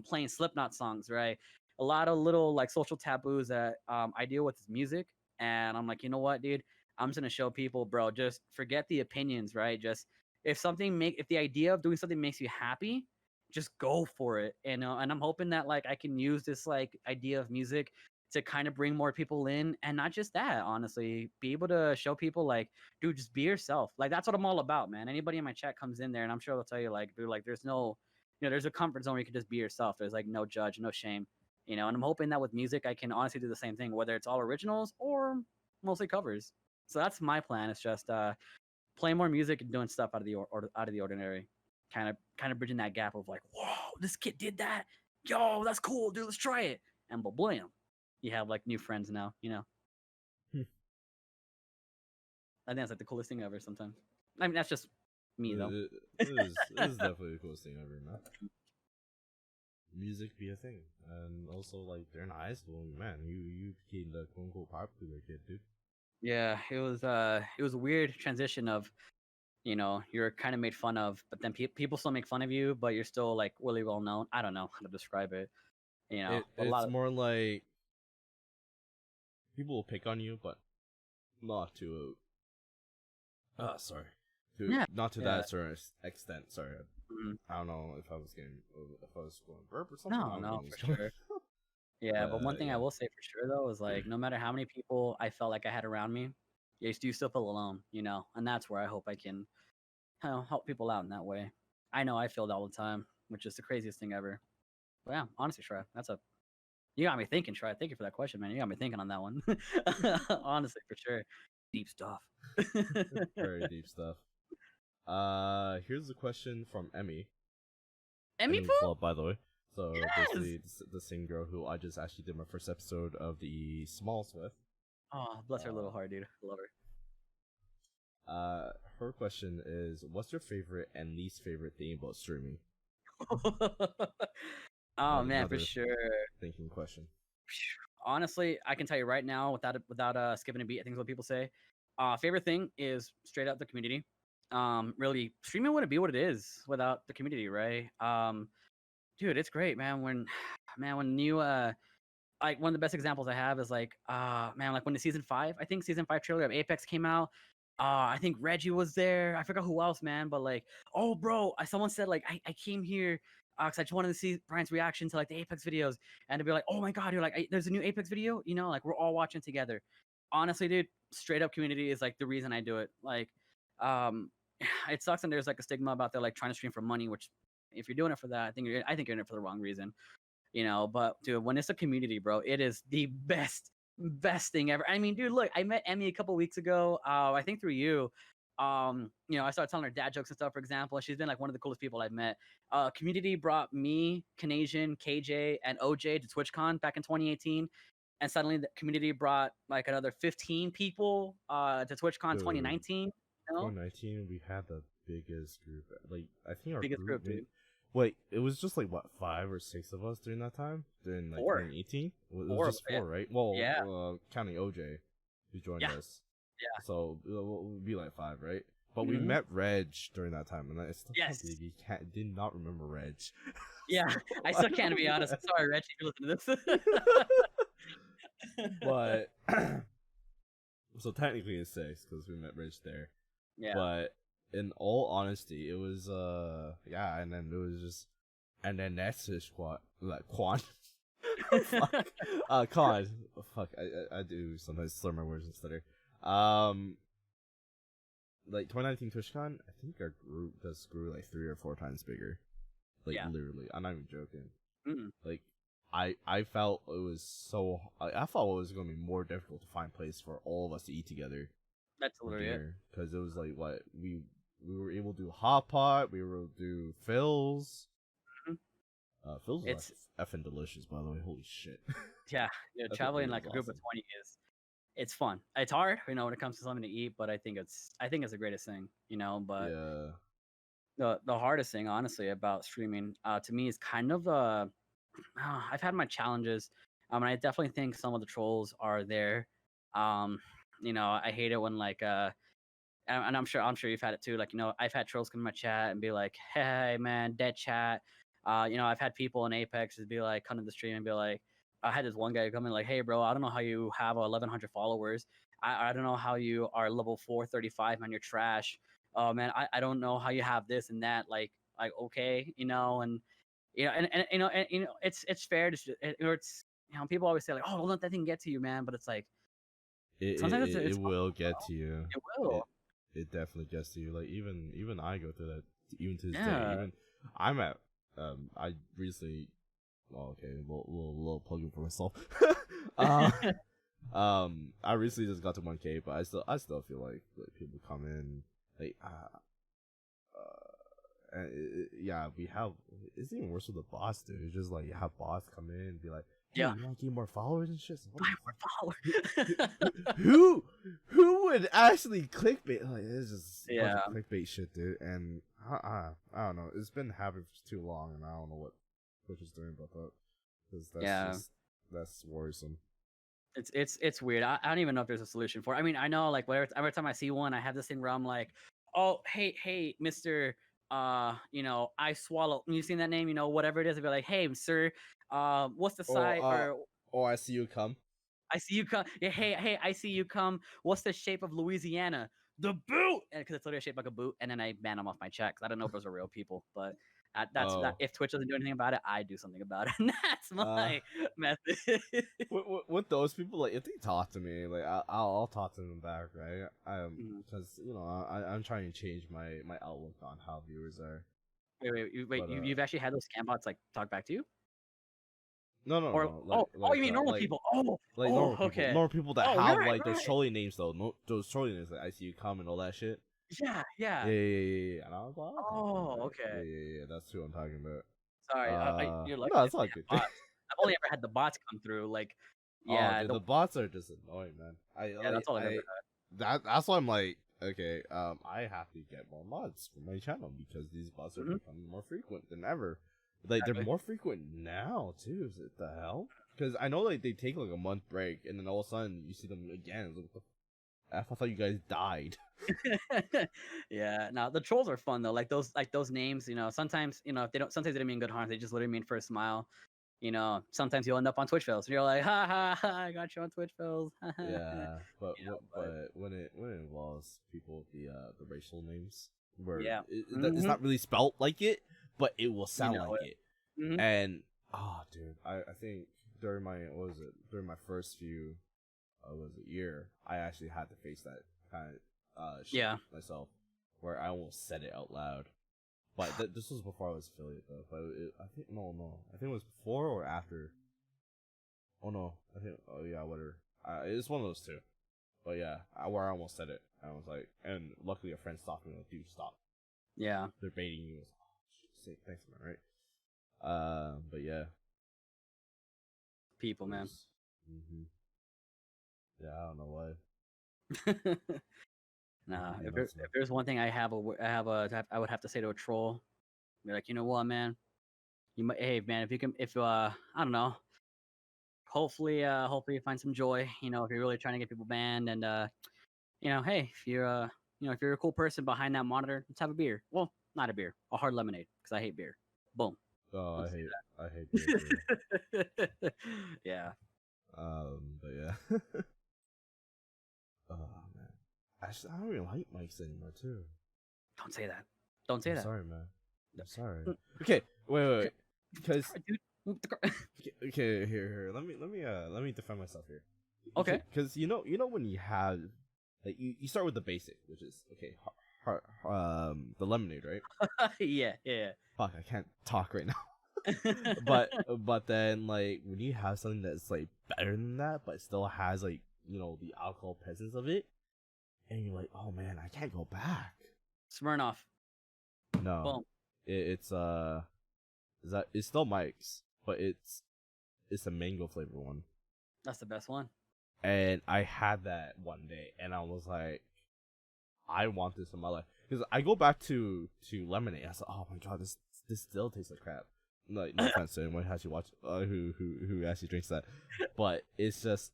Playing Slipknot songs, right? A lot of little like social taboos that I deal with is music. And I'm like, you know what, dude? I'm just gonna show people, bro. Just forget the opinions, right? Just if the idea of doing something makes you happy, just go for it. And I'm hoping that like I can use this like idea of music to kind of bring more people in, and not just that, honestly, be able to show people like, dude, just be yourself. Like that's what I'm all about, man. Anybody in my chat comes in there, and I'm sure they'll tell you like, dude, like there's no, there's a comfort zone where you can just be yourself. There's like no judge, no shame. And I'm hoping that with music, I can honestly do the same thing, whether it's all originals or mostly covers. So that's my plan. It's just playing more music and doing stuff out of the ordinary, kind of bridging that gap of like, whoa, this kid did that, yo, that's cool, dude, let's try it, and blam, you have like new friends now. I think that's like the coolest thing ever. Sometimes, I mean, that's just me though. It is definitely the coolest thing ever, man. Music be a thing, and also like during high school, man, you became the quote unquote popular kid, dude. Yeah, it was a weird transition of, you're kind of made fun of, but then people still make fun of you, but you're still like really well known. I don't know how to describe it. It's more like people will pick on you, but not to not to that certain extent. Sorry, I don't know if I was going burp or something. No, for sure. Yeah, but one thing I will say for sure though is like, no matter how many people I felt like I had around me, you still feel alone, and that's where I hope I can help people out in that way. I know I feel it all the time, which is the craziest thing ever. But yeah, honestly, Shry, you got me thinking, Shry. Thank you for that question, man. You got me thinking on that one. Honestly, for sure. Deep stuff. Very deep stuff. Here's a question from Emmy. Emmy Poo? By the way. So yes! basically, the same girl who I just actually did my first episode of the Smalls with. Oh, bless her little heart, dude. I love Her question is, what's your favorite and least favorite thing about streaming? Oh man, for sure. Thinking question. Honestly, I can tell you right now, without skipping a beat, I think is what people say. Favorite thing is straight up the community. Really, streaming wouldn't be what it is without the community, right? Dude, it's great, man. When you like one of the best examples I have is like, man, like when the season 5, I think season 5 trailer of Apex came out. I think Reggie was there. I forgot who else, man. But like, oh, bro, someone said like, I came here because I just wanted to see Brian's reaction to like the Apex videos, and to be like, oh my god, you're like, there's a new Apex video, you know, like we're all watching together. Honestly, dude, straight up community is like the reason I do it. Like, it sucks, and there's like a stigma about they're like trying to stream for money, which if you're doing it for that, I think you're in it for the wrong reason. You know, but dude, when it's a community, bro, it is the best thing ever. I mean, dude, look, I met Emmy a couple weeks ago. I think through you. You know, I started telling her dad jokes and stuff, for example, and she's been like one of the coolest people I've met. Community brought me, Canasiantl, KJ, and OJ to TwitchCon back in 2018. And suddenly the community brought like another 15 people to TwitchCon 2019. You know? 2019, we had the biggest group. Like, I think our biggest group, dude. Wait, it was just like what, 5 or 6 of us during that time? During like 2018? It was just 4, right? Well, yeah. Counting OJ, who joined us. Yeah. So it would be like 5, right? But we met Reg during that time, and I still did not remember Reg. Yeah, I still can't, be honest. Sorry, Reg, if you listen to this. But so technically it's 6 because we met Reg there. Yeah. But in all honesty, it was and then it was just, and then next to squad like Quan. Con. Fuck, I do sometimes slur my words and stutter. Like 2019 TwitchCon, I think our group just grew like 3 or 4 times bigger. Like literally, I'm not even joking. Like I felt it was so. I thought it was gonna be more difficult to find place for all of us to eat together. That's literally it. Because it was like what we were able to do hot pot, we were able to do Phil's. Phil's was effing delicious, by the way. Holy shit. Yeah, traveling like a group of 20 it's fun. It's hard, you know, when it comes to something to eat, but I think it's the greatest thing, you know. But the hardest thing, honestly, about streaming, to me, is kind of I've had my challenges. And I definitely think some of the trolls are there. You know, I hate it when like and I'm sure you've had it too. Like, you know, I've had trolls come in my chat and be like, "Hey man, dead chat." You know, I've had people in Apex just be like, come to the stream and be like, I had this one guy come in like, "Hey bro, I don't know how you have 1,100 followers. I don't know how you are level 435, man. You're trash. Oh man, I don't know how you have this and that. Like okay, you know, and you know, and you know, it's fair to, it's, you know, people always say like, "Oh, don't let that thing get to you, man." But it's like, sometimes it will get to you. It will. It definitely gets to you. Like even I go through that even to this day. Even I'm at I recently. Well, okay, little plugging for myself. I recently just got to 1K, but I still feel like people come in like we have, it's even worse with the boss, dude. It's just like you have bots come in and be like, hey, you want to get more followers and shit? So buy more followers. who would actually clickbait? Like, it's just a bunch of clickbait shit, dude. And I don't know. It's been happening for too long, and I don't know what Twitch is doing about that. Because that's worrisome. It's weird. I don't even know if there's a solution for it. I mean, I know like every time I see one, I have this thing where I'm like, oh hey Mr. You know, I swallow. You seen that name? You know, whatever it is, I'd be like, hey sir, what's the site? I see you come. I see you come. Yeah, hey, I see you come. What's the shape of Louisiana? The boot, because it's literally shaped like a boot. And then I ban them off my chat because I don't know if those are real people, but. That's if Twitch doesn't do anything about it, I do something about it. And that's my method. with those people, like if they talk to me, like I'll talk to them back, right? Because you know I'm trying to change my outlook on how viewers are. Wait, you've actually had those scam bots like talk back to you? No. You mean normal people? Normal people. Normal people that have those trolling names though. Those trolling names like I see you come and all that shit. Yeah. And I was like, okay. Yeah. That's who I'm talking about. Sorry, you're lucky. No, it's not good. I've only ever had the bots come through. Like, yeah, the bots are just annoying, man. That's all I've ever had. That's why I'm like, Okay, I have to get more mods for my channel because these bots are becoming more frequent than ever. Like they're more frequent now too. Is it the hell? Because I know like they take like a month break and then all of a sudden you see them again. Like, what the F? I thought you guys died. Yeah, no, the trolls are fun though. Like those names, you know. Sometimes, you know, if they don't. Sometimes they don't mean good harm. They just literally mean for a smile. You know. Sometimes you'll end up on Twitch fails, and you're like, ha ha ha! I got you on Twitch fails. Yeah, but You know, but when it involves people with the racial names, where yeah, it's not really spelt like it, but it will you sound know like it. it. And oh, dude, I think during my during my first few year, I actually had to face that kind of shit myself, where I almost said it out loud. But this was before I was affiliate though. But I think I think it was before or after. Oh no, yeah, whatever. It's one of those two. But yeah, where I almost said it. I was like, and luckily a friend stopped me. Like, dude, stop. Yeah, They're baiting you. Say thanks, man. Right. But yeah. people, man. Yeah, I don't know why. Nah, if there's one thing I would have to say to a troll, be like, you know what, man, hey man, if I don't know, hopefully you find some joy, you know, if you're really trying to get people banned, and you know, hey, if you're if you're a cool person behind that monitor, let's have a beer. Well, not a beer, a hard lemonade, because I hate beer. Boom. Oh, I hate beer too. Yeah. But yeah. Oh man, actually, I don't really like mics anymore too. Don't say that. Don't say I'm that. sorry, man. I'm sorry. Okay, wait. Because okay, here. Let me defend myself here. Okay. Because you know when you have like you start with the basic, which is okay, the lemonade, right? Yeah. Fuck, I can't talk right now. but then like when you have something that's like better than that, but still has like, you know, the alcohol presence of it, and you're like, oh man, I can't go back. Smirnoff. No, Boom. it's it's still Mike's, but it's a mango flavor one. That's the best one. And I had that one day, and I was like, I want this in my life, because I go back to lemonade. I was like, oh my god, this still tastes like crap. Like, no offense to anyone who actually who actually drinks that, but it's just.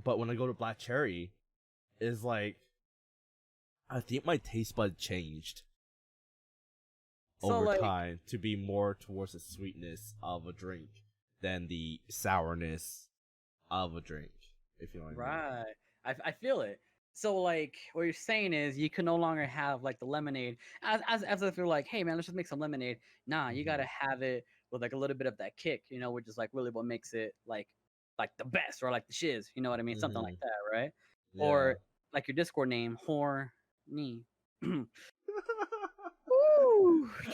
But when I go to black cherry, it's like, I think my taste bud changed over time to be more towards the sweetness of a drink than the sourness of a drink, if you know what I mean. Right. I feel it. So like what you're saying is you can no longer have like the lemonade as if you're like, hey man, let's just make some lemonade. Nah, you gotta have it with like a little bit of that kick, you know, which is like really what makes it like the best, or like the shiz, you know what I mean? Something like that, right? Yeah. Or like your Discord name, Horny. Woo!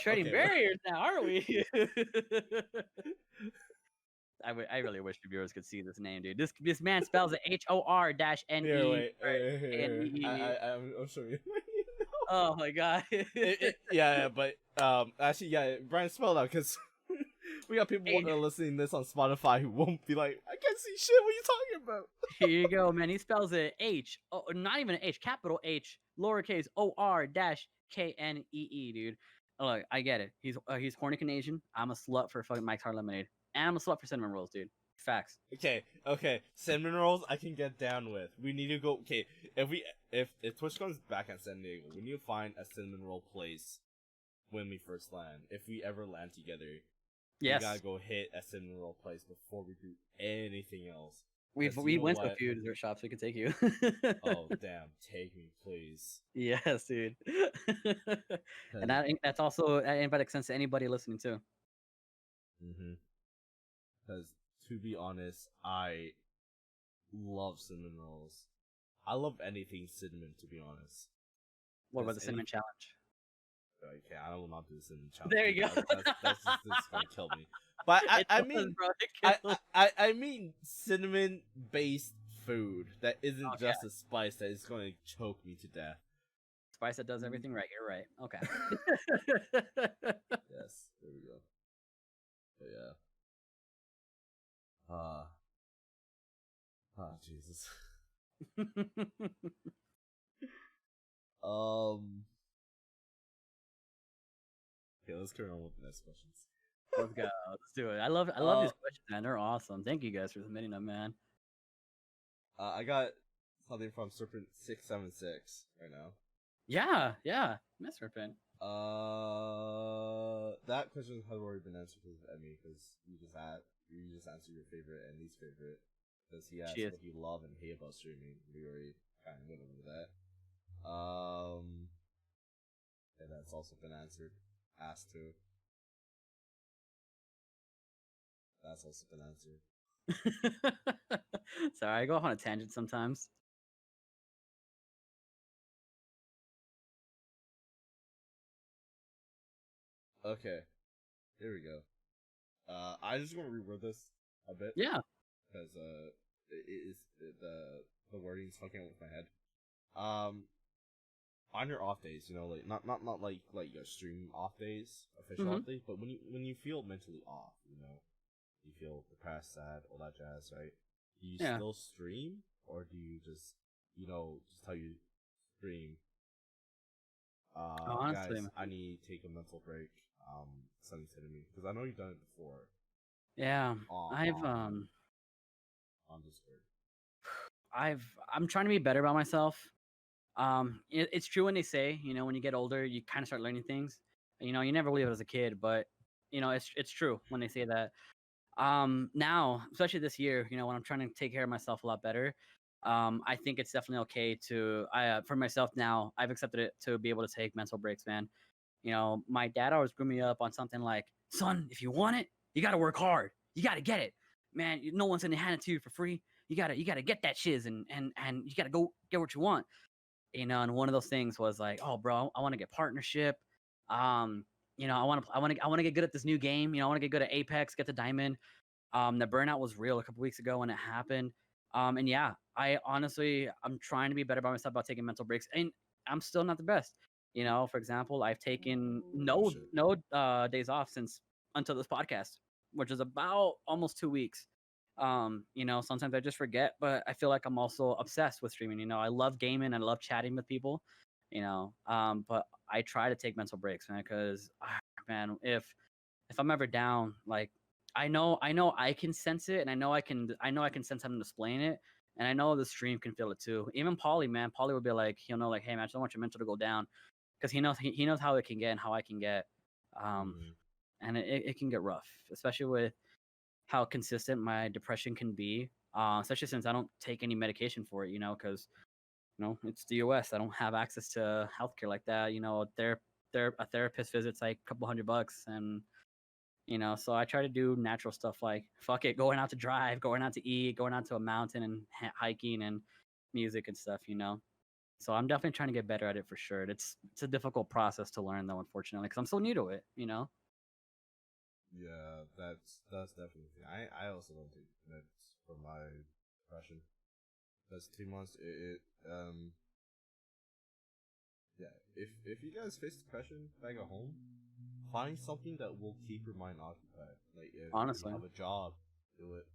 Treading barriers now, are we? I really wish the viewers could see this name, dude. This man spells it HOR-NE. Here, wait. I'm sure you. Oh my god. Yeah, but actually, yeah, Brian, spell it out, because we got people listening to this on Spotify who won't be like, I can't see shit. What are you talking about? Here you go, man. He spells it not even an H, capital H, lowercase OR-KNEE, dude. Oh, look, I get it. He's horny Canasian. I'm a slut for fucking Mike's Hard Lemonade. And I'm a slut for cinnamon rolls, dude. Facts. Okay. Cinnamon rolls I can get down with. We need to go. Okay, if Twitch comes back at San Diego, we need to find a cinnamon roll place when we first land. If we ever land together, yes, we gotta go hit a cinnamon roll place before we do anything else. We went to a few dessert shops. We could take you. Oh damn! Take me, please. Yes, dude. And that's also that invite extends to anybody listening too. Because to be honest, I love cinnamon rolls. I love anything cinnamon, to be honest. What about the cinnamon challenge? Okay, I will not do the cinnamon challenge. There you go. That's gonna kill me. But I mean cinnamon-based food that isn't just a spice that is going to choke me to death. Spice that does everything right. You're right. Okay. Yes, there we go. But yeah. Jesus. Okay, let's carry on with the next questions. Let's go. Let's do it. I love these questions, man. They're awesome. Thank you guys for submitting them, man. I got something from Serpent676 right now. Yeah, Miss Serpent. That question has already been answered with Emmy because you just answered your favorite and least favorite. Because he asked what you love and hate about streaming. We already kind of went over that. And that's also been answered. Asked to. That's also been answered. Sorry, I go off on a tangent sometimes. Okay, here we go. I just want to reword this a bit. Yeah. Because the wording's fucking with my head. On your off days, you know, like not like your stream off days, official off days, but when you feel mentally off, you know, you feel depressed, sad, all that jazz, right? Do you still stream, or do you just tell you stream? Honestly, guys, I need to take a mental break. Something said to me because I know you've done it before. Yeah, I've on Discord. I'm trying to be better about myself. It's true when they say, you know, when you get older, you kind of start learning things. You know, you never believe it as a kid, but you know, it's true when they say that. Now, especially this year, you know, when I'm trying to take care of myself a lot better, I think it's definitely okay to, for myself now, I've accepted it to be able to take mental breaks, man. You know, my dad always grew me up on something like, son, if you want it, you got to work hard. You got to get it, man. No one's going to hand it to you for free. You got to get that shiz and you got to go get what you want. You know, and one of those things was like, oh, bro, I want to get partnership. You know, I want to get good at this new game. You know, I want to get good at Apex, get the diamond. The burnout was real a couple weeks ago when it happened. And yeah, I'm trying to be better by myself about taking mental breaks, and I'm still not the best. You know, for example, I've taken no days off until this podcast, which is about almost 2 weeks. You know, sometimes I just forget, but I feel like I'm also obsessed with streaming. You know, I love gaming, I love chatting with people. You know, but I try to take mental breaks, man, because man, if I'm ever down, like I know I can sense it, and I know I can sense how to explain it, and I know the stream can feel it too. Even Polly, man, Polly would be like, he'll know, like, hey man, I just don't want your mental to go down, because he knows how it can get and how I can get, and it can get rough, especially with how consistent my depression can be, especially since I don't take any medication for it, you know, because you know it's the US. I don't have access to healthcare like that. You know, a therapist visit's like a couple $100, and you know, so I try to do natural stuff like fuck it, going out to drive, going out to eat, going out to a mountain and hiking and music and stuff, you know. So I'm definitely trying to get better at it for sure. It's a difficult process to learn though, unfortunately, because I'm so new to it, you know. Yeah, that's definitely. I also don't take meds for my depression. That's 2 months. Yeah. If you guys face depression back at home, find something that will keep your mind occupied. Like if Honestly, you have a job, do it.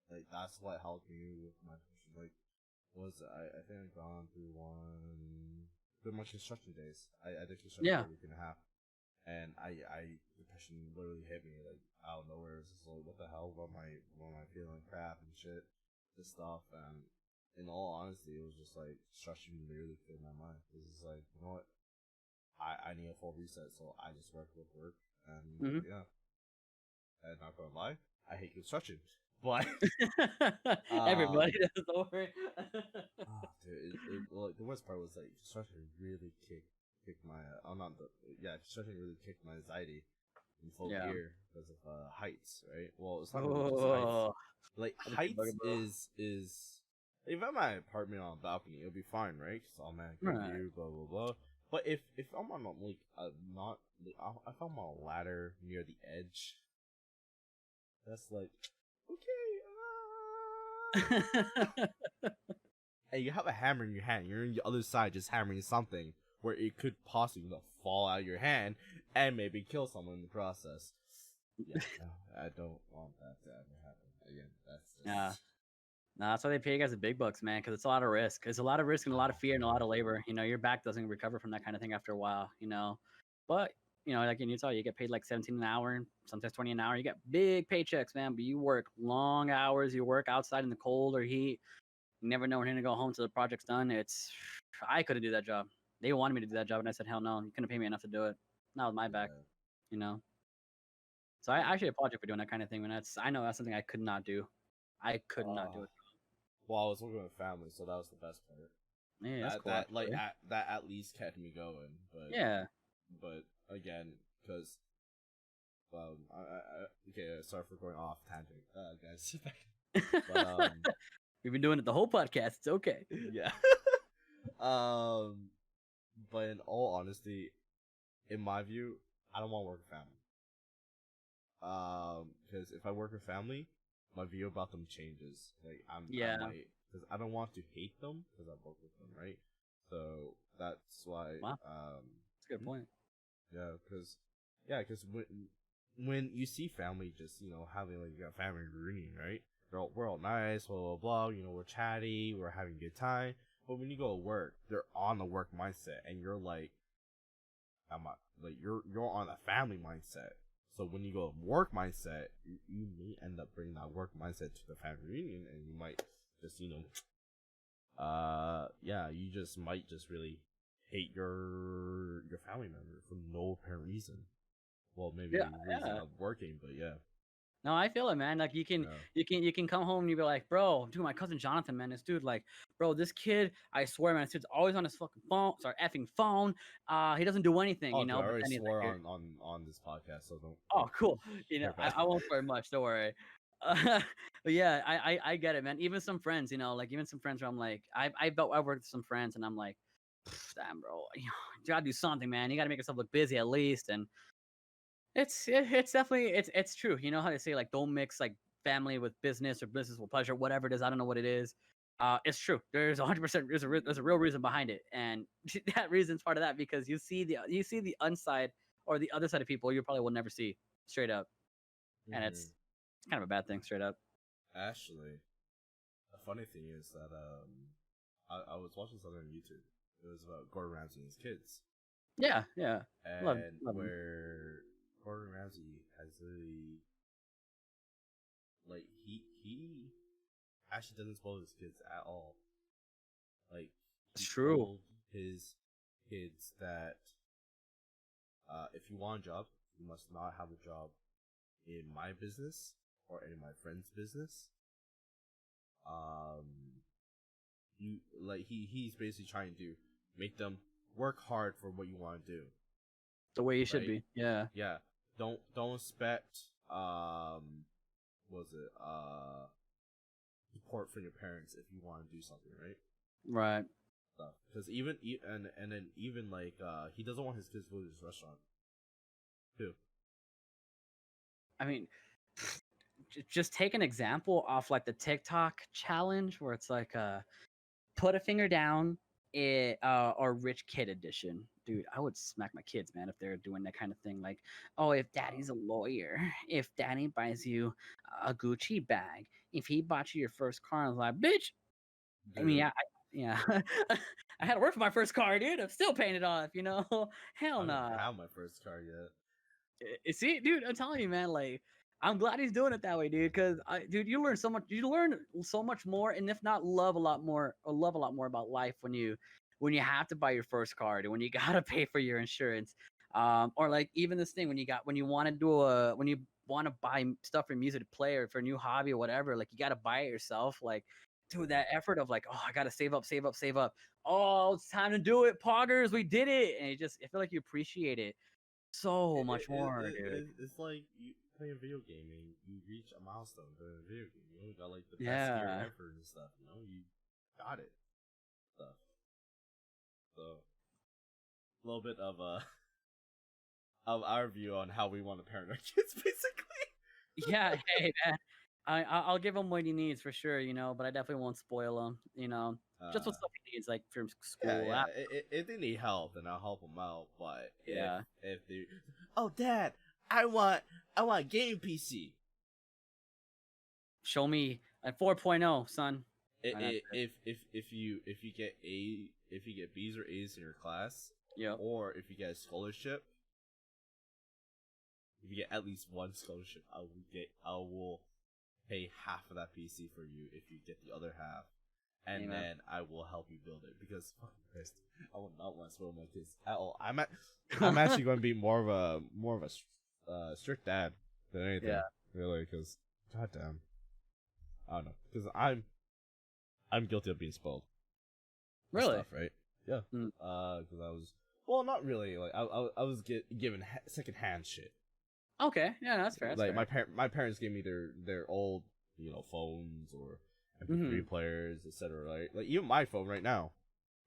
Like that's what helped me with my depression. Like I think I've gone through my construction days. I did construction for a week and a half. And depression literally hit me like out of nowhere. It was just like, what the hell? Why am I feeling crap and shit? This stuff. And in all honesty, it was just like construction literally filled my mind. It was just like, you know what? I need a full reset, so I just work. And yeah. And not gonna lie, I hate construction. But everybody does, don't worry. Dude, the worst part was like construction really kicked my construction really kicked my anxiety in full gear because of heights, right? Well, it's not really just heights. Like heights is if I'm at my apartment on a balcony, it'll be fine, right? Because oh man, good view, blah blah blah. But if I'm on like if I'm on a ladder near the edge, that's like okay. And you have a hammer in your hand. You're on the other side, just hammering something where it could possibly fall out of your hand and maybe kill someone in the process. Yeah, no, I don't want that to ever happen again. That's just... Nah, that's why they pay you guys the big bucks, man, because it's a lot of risk. It's a lot of risk and a lot of fear and a lot of labor. You know, your back doesn't recover from that kind of thing after a while, you know. But, you know, like in Utah, you get paid like 17 an hour, sometimes 20 an hour. You get big paychecks, man, but you work long hours. You work outside in the cold or heat. You never know when you're going to go home till the project's done. I couldn't do that job. They wanted me to do that job, and I said, hell no, you couldn't pay me enough to do it. Not with my back, Yeah. you know. So I actually applaud you for doing that kind of thing. I know that's something I could not do. I could not do it. Well, I was working with family, so that was the best part. Yeah, that's cool. That at least kept me going. But yeah. But again, because okay, sorry for going off tangent, guys. But we've been doing it the whole podcast. It's okay. Yeah. But in all honesty, in my view, I don't want to work with family. Because if I work with family, my view about them changes. Like because I don't want to hate them because I work with them, right? So that's why. Wow. That's a good point. Yeah, because when you see family just having like a family reunion, right? We're all nice, blah blah blah. You know, we're chatty, we're having a good time. But when you go to work, they're on the work mindset, and you're like, you're on a family mindset. So when you go work mindset, you may end up bringing that work mindset to the family reunion, and you might just you just might just really hate your family member for no apparent reason. Well, maybe reason of working, but yeah. No, I feel it, man. Like you can come home and you be like, bro, dude, my cousin Jonathan, man, this dude, like, bro, this kid, I swear, man, this dude's always on his fucking phone, effing phone. He doesn't do anything, you know. I already swore on this podcast, so don't. Oh, cool. You know, I won't swear much. Don't worry. But yeah, I get it, man. Even some friends, you know, like even some friends where I'm like, I worked with some friends, and I'm like, damn, bro, you gotta do something, man. You gotta make yourself look busy at least, and. It's definitely it's true. You know how they say like don't mix like family with business or business with pleasure, whatever it is. I don't know what it is. It's true. There's 100%. There's a real reason behind it, and that reason's part of that because you see the unside or the other side of people you probably will never see straight up, and it's kind of a bad thing straight up. Actually, the funny thing is that I was watching something on YouTube. It was about Gordon Ramsay and his kids. Yeah. And love where Gordon Ramsay has he actually doesn't spoil his kids at all. Like it's true. His kids that if you want a job, you must not have a job in my business or in my friend's business. He's basically trying to make them work hard for what you want to do. The way you should be. Yeah. Yeah. Don't expect support from your parents if you want to do something, right? Right. Because even like he doesn't want his kids to go to his restaurant too. I mean, just take an example off like the TikTok challenge where it's like put a finger down or rich kid edition. Dude, I would smack my kids, man, if they're doing that kind of thing. Like, oh, if daddy's a lawyer, if daddy buys you a Gucci bag, if he bought you your first car, I was like, bitch. Dude. I mean, yeah. I had to work for my first car, dude. I'm still paying it off, you know? Hell no. I don't have my first car yet. See, dude, I'm telling you, man, like, I'm glad he's doing it that way, dude. Because, dude, you learn so much more, and if not, love a lot more about life when you have to buy your first car, when you gotta pay for your insurance, or like even this thing when you want to buy stuff for music to play or for a new hobby or whatever, like you gotta buy it yourself. Like, dude, that effort of like, oh, I gotta save up. Oh, it's time to do it, poggers, we did it, and I feel like you appreciate it so much more, dude. It's like you play a video game and you reach a milestone in a video game. You got like the best gear ever and stuff. You got it. Stuff. So a little bit of our view on how we want to parent our kids, basically. Yeah, hey man, I'll give him what he needs for sure, but I definitely won't spoil him, just what stuff he needs, like from school. Yeah. If they need help, then I'll help them out. But if they, oh dad, I want a game PC. Show me At 4.0, son. If you get B's or A's in your class, or if you get a scholarship, if you get at least one scholarship, I will pay half of that PC for you if you get the other half, and then I will help you build it, because fucking Christ, I will not want to spoil my kids at all. I'm actually going to be more of a strict dad than anything, really, because goddamn, I don't know, because I'm guilty of being spoiled. Really? Stuff, right? Yeah. Because I was, well, not really. Like I was given secondhand shit. Okay, yeah, that's fair. Like my parents gave me their old, phones or MP3 players, etc. Right? Like even my phone right now,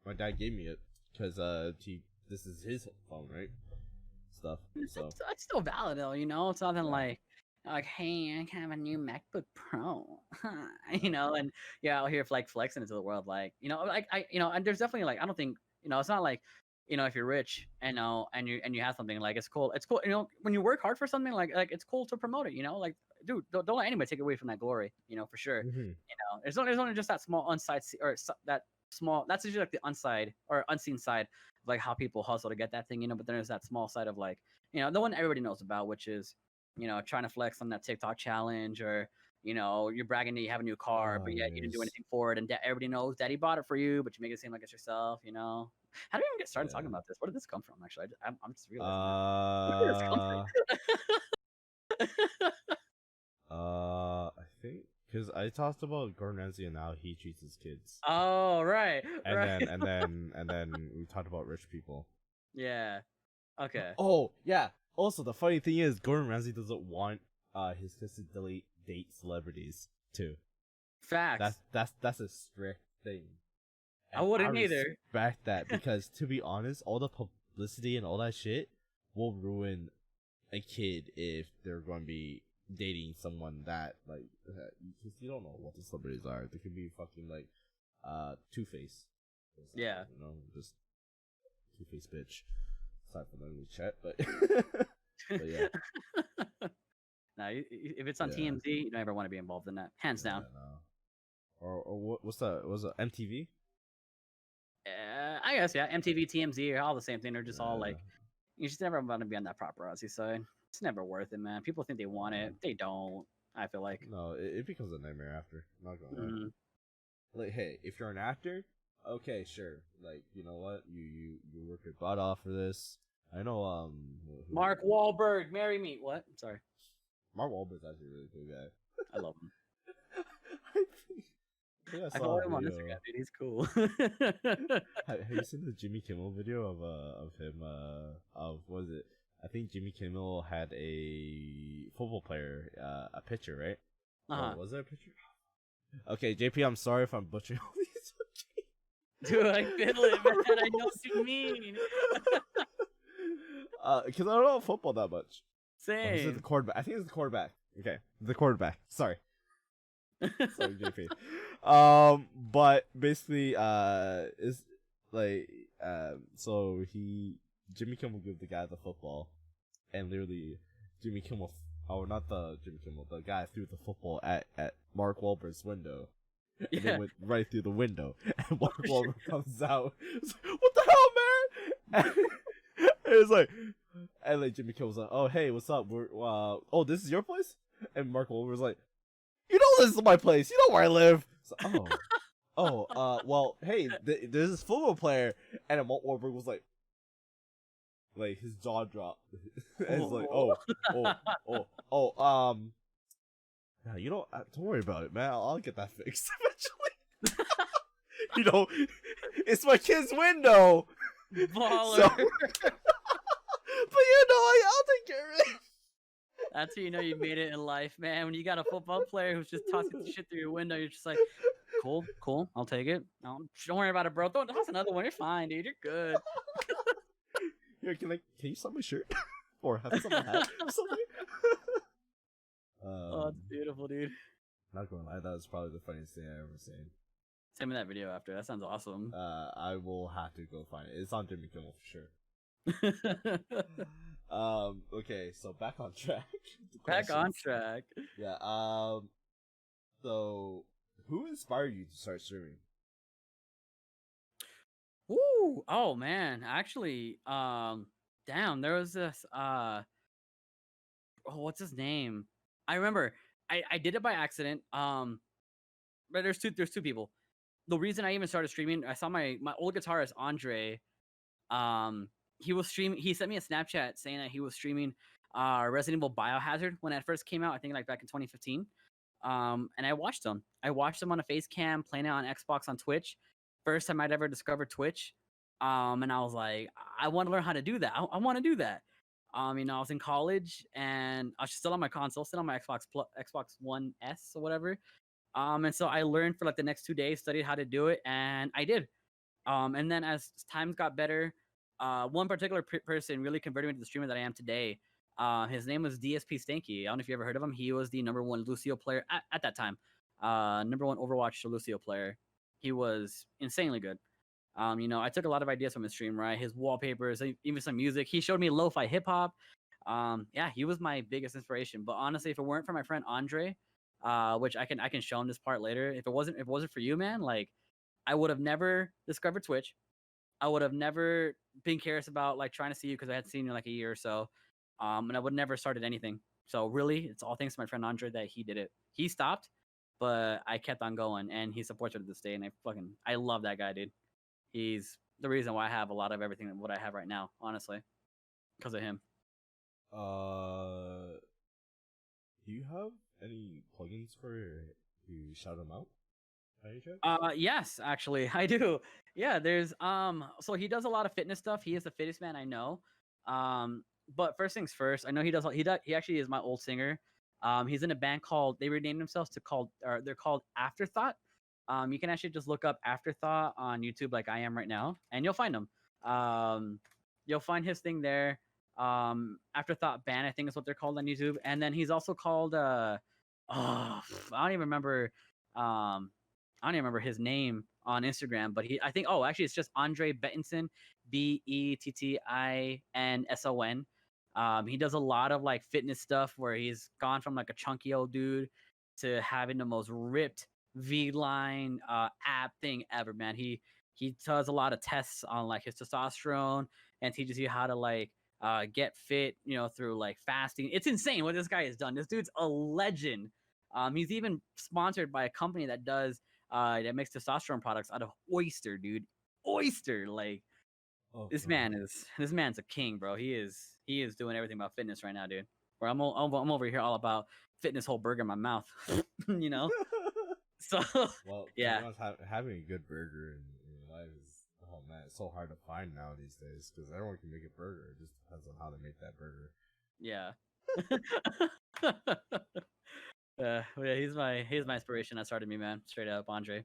my dad gave me it because this is his phone, right? Stuff. So it's still valid though, It's nothing like, hey, I have a new MacBook Pro, and out here like flexing into the world, like, and there's definitely like, I don't think, it's not like, if you're rich and and you have something, like, it's cool, when you work hard for something, like it's cool to promote it, like, dude, don't let anybody take away from that glory, for sure. There's only just that small that's usually like the unside or unseen side of like how people hustle to get that thing, but then there's that small side of like, the one everybody knows about, which is, trying to flex on that TikTok challenge, or you're bragging that you have a new car, but yet you didn't do anything for it, and everybody knows Daddy bought it for you, but you make it seem like it's yourself. How do we even get started talking about this? Where did this come from? Actually, I'm just realizing. Where did this come from? I think because I talked about Gordon Ramsay and how he treats his kids. Oh, right. And then we talked about rich people. Yeah. Okay. Oh yeah. Also, the funny thing is, Gordon Ramsay doesn't want his kids to date celebrities too. Facts. That's a strict thing. And I wouldn't either. Respect that, because to be honest, all the publicity and all that shit will ruin a kid if they're going to be dating someone that, like, because you don't know what the celebrities are. They could be fucking like Two-Face. Yeah. Just Two-Face bitch. Sorry for the language chat, but but yeah. Now, if it's on TMZ, you don't ever want to be involved in that. Hands down. No. Or what's that? Was it MTV? I guess, yeah. MTV, TMZ are all the same thing. They're just all like, you just never want to be on that paparazzi side. It's never worth it, man. People think they want it. They don't. I feel like. No, it becomes a nightmare after. I'm not gonna lie. Like, hey, if you're an actor, okay, sure. Like, you know what? You work your butt off for this. I know. Mark Wahlberg, marry me. What? Sorry. Mark Wahlberg's actually a really cool guy. I love him. I follow him on Instagram, dude. He's cool. Have you seen the Jimmy Kimmel video of him? Of what is it? I think Jimmy Kimmel had a football player, a pitcher, right? Or was it a pitcher? Okay, JP, I'm sorry if I'm butchering all these. Dude, I feel it, man. I know what you mean. Because I don't know football that much. Same. Or is it the quarterback? I think it's the quarterback. Okay, the quarterback. Sorry. Sorry, JP. But basically, is like, so Jimmy Kimmel gave the guy the football, and literally Jimmy Kimmel, the guy threw the football at Mark Wahlberg's window, and it went right through the window, and Mark Wahlberg comes out, like, what the hell, man? And it's like, and like Jimmy Kimmel's like, oh hey, what's up? Oh, this is your place? And Mark Wahlberg's like, you know this is my place. You know where I live. So, well, hey, there's this football player, and Mark Wahlberg was like his jaw dropped. And it's like, yeah, you know, don't worry about it, man. I'll get that fixed eventually. It's my kid's window. Baller. So, but I'll take care of it. That's how you know you made it in life, man. When you got a football player who's just tossing shit through your window, you're just like, cool, I'll take it. No, don't worry about it, bro. Don't toss another one. You're fine, dude. You're good. Can you stop my shirt? Or have someone hat or something? Oh, it's beautiful, dude. Not gonna lie, that was probably the funniest thing I ever seen. Send me that video after. That sounds awesome. I will have to go find it. It's on Jimmy Kimmel for sure. Okay, so back on track. Back on track. Yeah. So, who inspired you to start streaming? Ooh, oh man, actually, damn, there was this, what's his name? I remember, I did it by accident, but there's two people. The reason I even started streaming, I saw my old guitarist Andre, he was streaming. He sent me a Snapchat saying that he was streaming, Resident Evil Biohazard when it first came out. I think like back in 2015. And I watched him. I watched him on a face cam playing it on Xbox on Twitch. First time I'd ever discovered Twitch. And I was like, I want to learn how to do that. I want to do that. I was in college and I was still on my console, still on my Xbox One S or whatever. And so I learned for like the next 2 days, studied how to do it, and I did. And then as times got better, one particular person really converted me to the streamer that I am today. His name was DSP Stanky. I don't know if you ever heard of him. He was the #1 Lucio player at that time. #1 Overwatch Lucio player. He was insanely good. I took a lot of ideas from his stream, right? His wallpapers, even some music. He showed me lo-fi hip hop. Yeah, he was my biggest inspiration. But honestly, if it weren't for my friend Andre, which I can show him this part later, if it wasn't for you, man, like I would have never discovered Twitch. I would have never been curious about like trying to see you because I had seen you in like a year or so. And I would never started anything. So really, it's all thanks to my friend Andre that he did it. He stopped, but I kept on going, and he supports me to this day. And I love that guy, dude. He's the reason why I have a lot of everything what I have right now, honestly, because of him. Do you have any plugins for to shout them out? Yes, actually, I do. Yeah, there's so he does a lot of fitness stuff. He is the fittest man I know. But first things first, I know he actually is my old singer. He's in a band called they renamed themselves to called or they're called Afterthought. You can actually just look up Afterthought on YouTube like I am right now, and you'll find him. You'll find his thing there. Afterthought band, I think is what they're called on YouTube. And then he's also called I don't even remember I don't even remember his name on Instagram, but I think actually it's just Andre Bettinson, Bettinson. He does a lot of like fitness stuff where he's gone from like a chunky old dude to having the most ripped V line ab thing ever, man. He does a lot of tests on like his testosterone and teaches you how to like get fit, through like fasting. It's insane what this guy has done. This dude's a legend. He's even sponsored by a company that that makes testosterone products out of oyster, dude. Oyster, like this man's a king, bro. He is doing everything about fitness right now, dude. Where I'm over here all about fitness, whole burger in my mouth, you know. So well, yeah, having a good burger in your life is it's so hard to find now these days because everyone can make a burger. It just depends on how they make that burger. Yeah. Yeah, he's my inspiration. That started me, man. Straight up, Andre.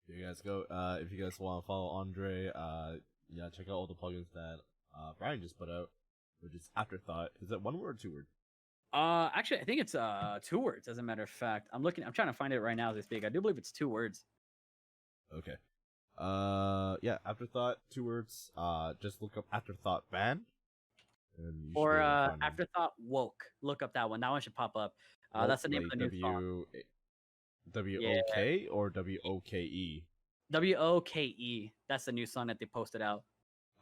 You guys go. If you guys want to follow Andre, check out all the plugins that Bryan just put out, which is Afterthought. Is that one word or 2 word? Actually, I think it's 2 words. As a matter of fact, I'm trying to find it right now as I speak. I do believe it's 2 words. Okay. Yeah, Afterthought, 2 words. Just look up Afterthought band. Or Afterthought Woke. Look up that one. That one should pop up. That's the name of the new song. WOK or WOKE? WOKE. That's the new song that they posted out.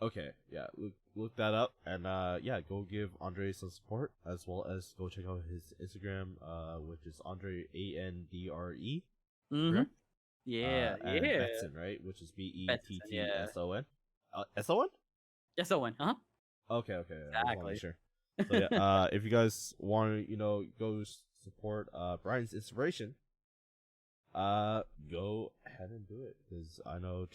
Okay, yeah, look that up and go give Andre some support as well as go check out his Instagram, which is Andre ANDRE. Mm-hmm. Yeah, and Betson, right? Which is BETTSON. SON? SON. Okay. Exactly. Sure. So yeah, if you guys want to, go support Bryan's inspiration, go ahead and do it because I know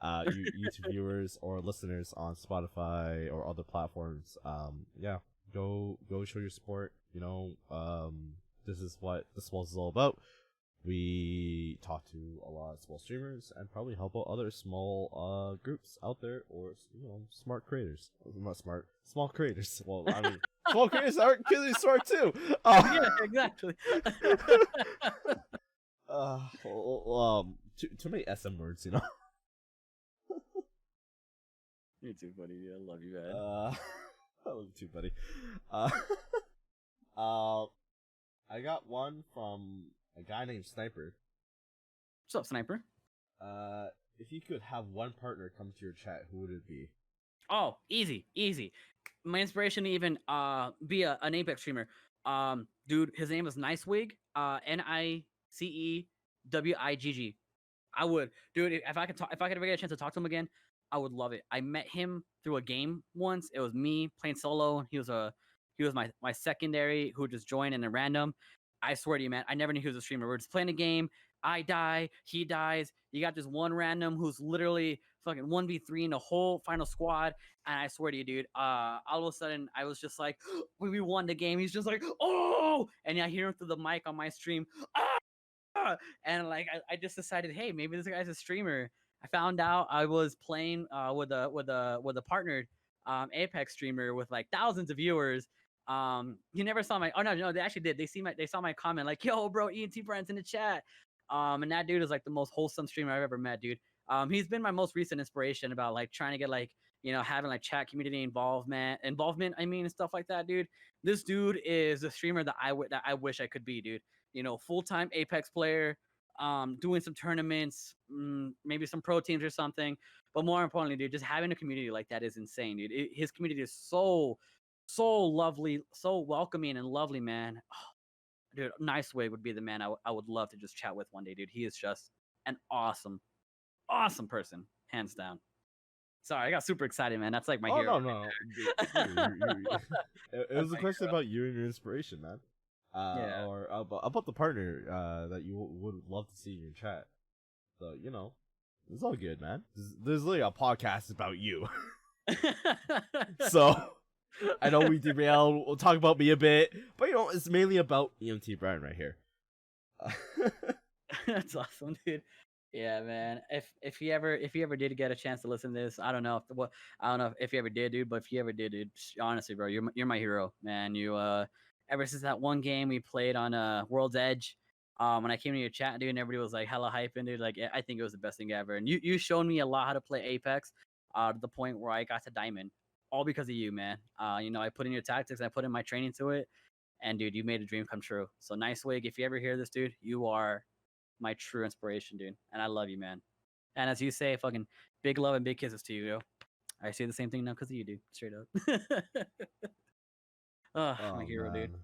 YouTube viewers or listeners on Spotify or other platforms. Go show your support. This is what the Smalls is all about. We talk to a lot of small streamers and probably help out other small groups out there or smart creators. Not smart, small creators. Well, I mean, small creators aren't really smart too. Yeah, exactly. Too many SM words, You're too funny, dude. I love you, man. I love you too, buddy. I got one from a guy named Sniper. What's up, Sniper? If you could have one partner come to your chat, who would it be? Oh, easy. My inspiration to even be an Apex streamer. Dude, his name is Nicewig. Nicewigg. I would, dude. If I could talk, if I could ever get a chance to talk to him again, I would love it. I met him through a game once. It was me playing solo. He was my secondary who just joined in a random. I swear to you, man, I never knew he was a streamer. We're just playing a game. I die, he dies. You got this one random who's literally fucking 1v3 in the whole final squad. And I swear to you, dude, all of a sudden I was just like, we won the game. He's just like, oh, and I hear him through the mic on my stream. And like I just decided, hey, maybe this guy's a streamer. I found out I was playing with a partnered Apex streamer with like thousands of viewers. He never saw my no, they actually did. They saw my comment like, yo, bro, EMTBryan's in the chat. And that dude is like the most wholesome streamer I've ever met, dude. He's been my most recent inspiration about like trying to get like, having like chat community involvement, I mean, and stuff like that, dude. This dude is a streamer that I wish I could be, dude. Full-time Apex player, doing some tournaments, maybe some pro teams or something. But more importantly, dude, just having a community like that is insane, dude. His community is so lovely, so welcoming and lovely, man. Dude, Niceway would be the man I would love to just chat with one day, dude. He is just an awesome person, hands down. Sorry, I got super excited, man. That's like my hero. No. It was a question about you and your inspiration, man. Or about the partner that you would love to see in your chat. So, it's all good, man. There's literally a podcast about you. So, I know we derailed. We'll talk about me a bit, but it's mainly about EMTBryan right here. That's awesome, dude. Yeah, man. If you ever did get a chance to listen to this, I don't know if you ever did, dude. But if you ever did, dude, honestly, bro, you're my hero, man. You ever since that one game we played on World's Edge, when I came to your chat, dude, and everybody was like hella hyping, dude. Like I think it was the best thing ever. And you showed me a lot how to play Apex, to the point where I got to Diamond, all because of you, man. I put in your tactics, I put in my training to it, and dude, you made a dream come true. So Nicewig, if you ever hear this, dude, you are my true inspiration, dude, and I love you, man. And as you say, fucking big love and big kisses to you, yo. I say the same thing now because of you, dude. Straight up. Oh, my hero, man. Dude.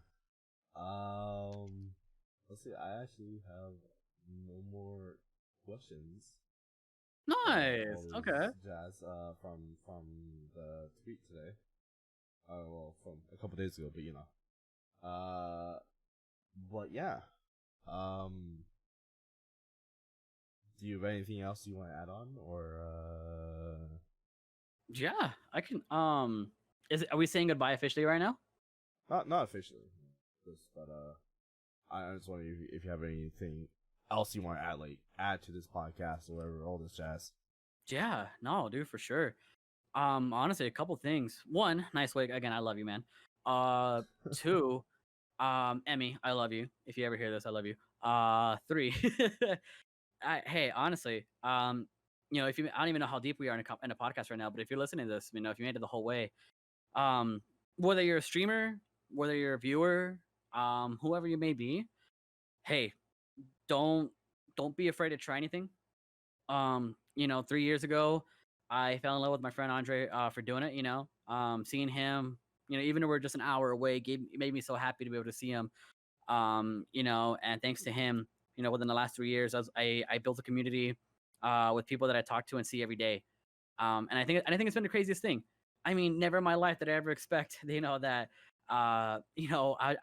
Let's see. I actually have no more questions. Nice. Okay. Jazz, from the tweet today. Well, from a couple days ago, but but yeah. Do you have anything else you want to add on, or Yeah, I can. Are we saying goodbye officially right now? Not officially, but I just wonder if you have anything else you want to add to this podcast or whatever, all this jazz. Yeah, no, dude, for sure. Honestly, a couple things. One, Nicewig, again, I love you, man. Two, Emmy, I love you. If you ever hear this, I love you. Three, hey, honestly, if I don't even know how deep we are in a podcast right now, but if you're listening to this, if you made it the whole way, whether you're a streamer, whether you're a viewer, whoever you may be, hey, don't be afraid to try anything. 3 years ago, I fell in love with my friend Andre for doing it. Seeing him, even though we're just an hour away, made me so happy to be able to see him. And thanks to him, within the last 3 years, I built a community with people that I talk to and see every day. And I think it's been the craziest thing. I mean, never in my life did I ever expect, that, I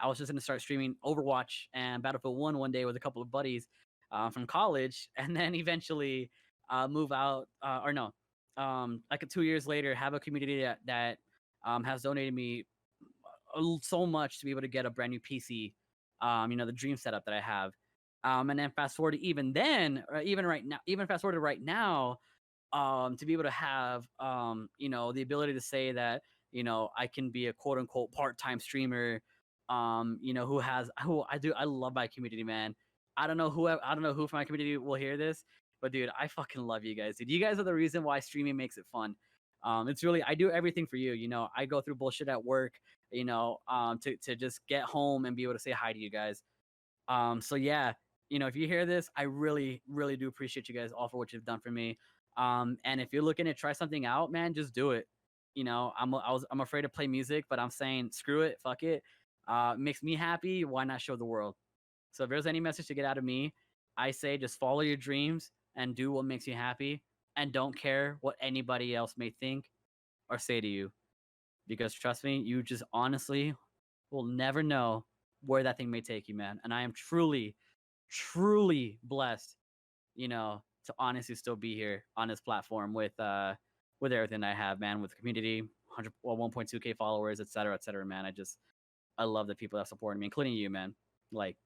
was just going to start streaming Overwatch and Battlefield 1 one day with a couple of buddies from college, and then eventually move out, like 2 years later, have a community that has donated me so much to be able to get a brand new PC, the dream setup that I have. And then fast forward to even fast forward to right now, to be able to have, the ability to say that, I can be a quote unquote part-time streamer, I love my community, man. I don't know who from my community will hear this, but dude, I fucking love you guys, dude. You guys are the reason why streaming makes it fun. It's really, I do everything for you. I go through bullshit at work, to just get home and be able to say hi to you guys. So yeah, if you hear this, I really, really do appreciate you guys all for what you've done for me. And if you're looking to try something out, man, just do it. I'm afraid to play music, but I'm saying screw it, fuck it. Makes me happy. Why not show the world? So if there's any message to get out of me, I say just follow your dreams and do what makes you happy, and don't care what anybody else may think or say to you, because trust me, you just honestly will never know where that thing may take you, man. And I am truly, truly blessed, to honestly still be here on this platform with everything I have, man, with the community, 1.2K followers, et cetera, man. I love the people that support me, including you, man. Like,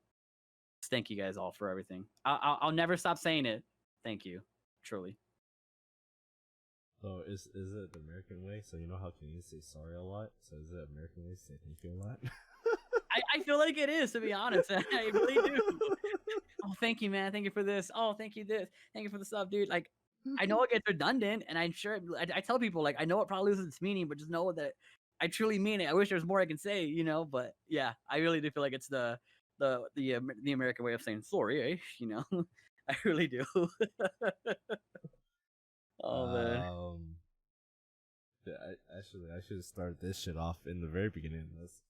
thank you guys all for everything. I'll never stop saying it. Thank you, truly. So is it the American way? So you know how Canadians say sorry a lot? So is it American way to say thank you a lot? I feel like it is, to be honest. I really do. Oh, thank you, man. Thank you for this. Oh, thank you this. Thank you for the stuff, dude. Like, I know it gets redundant, and I'm sure I tell people, like, I know it probably loses its meaning, but just know that I truly mean it. I wish there was more I can say, but yeah, I really do feel like it's the American way of saying sorry, eh? I really do. Oh man. Yeah, I should have started this shit off in the very beginning of this.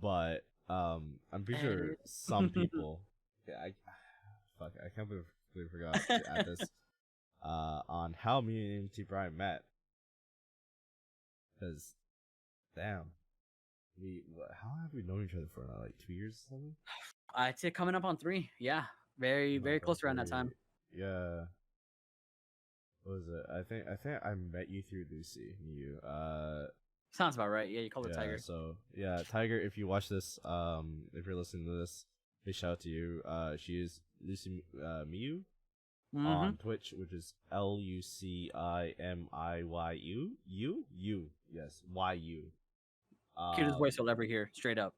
But I'm pretty sure some people. Yeah, I can't believe we forgot to add this. On how me and EMTBryan met. Because, damn, how have we known each other for now? Like 2 years or something? I'd say coming up on 3. Yeah, very, very close around that time. Yeah. What was it? I think I met you through Lucy. You sounds about right. Yeah, you called her Tiger. So yeah, Tiger. If you watch this, if you're listening to this, big shout out to you. She is Lucy Miyu on Twitch, which is LuciMiyu. Yes, YU. Cutest voice you'll ever hear, straight up.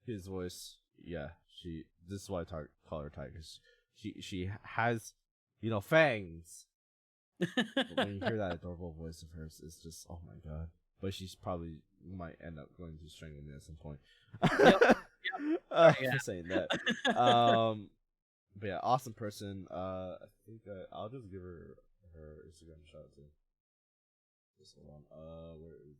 His voice, yeah. This is why I call her Tiger. She has, fangs. But when you hear that adorable voice of hers, it's just, oh my god. But she's probably might end up going to strangle me at some point. For saying that. But yeah, awesome person. I think I'll just give her Instagram shout out too. Just hold on. Where is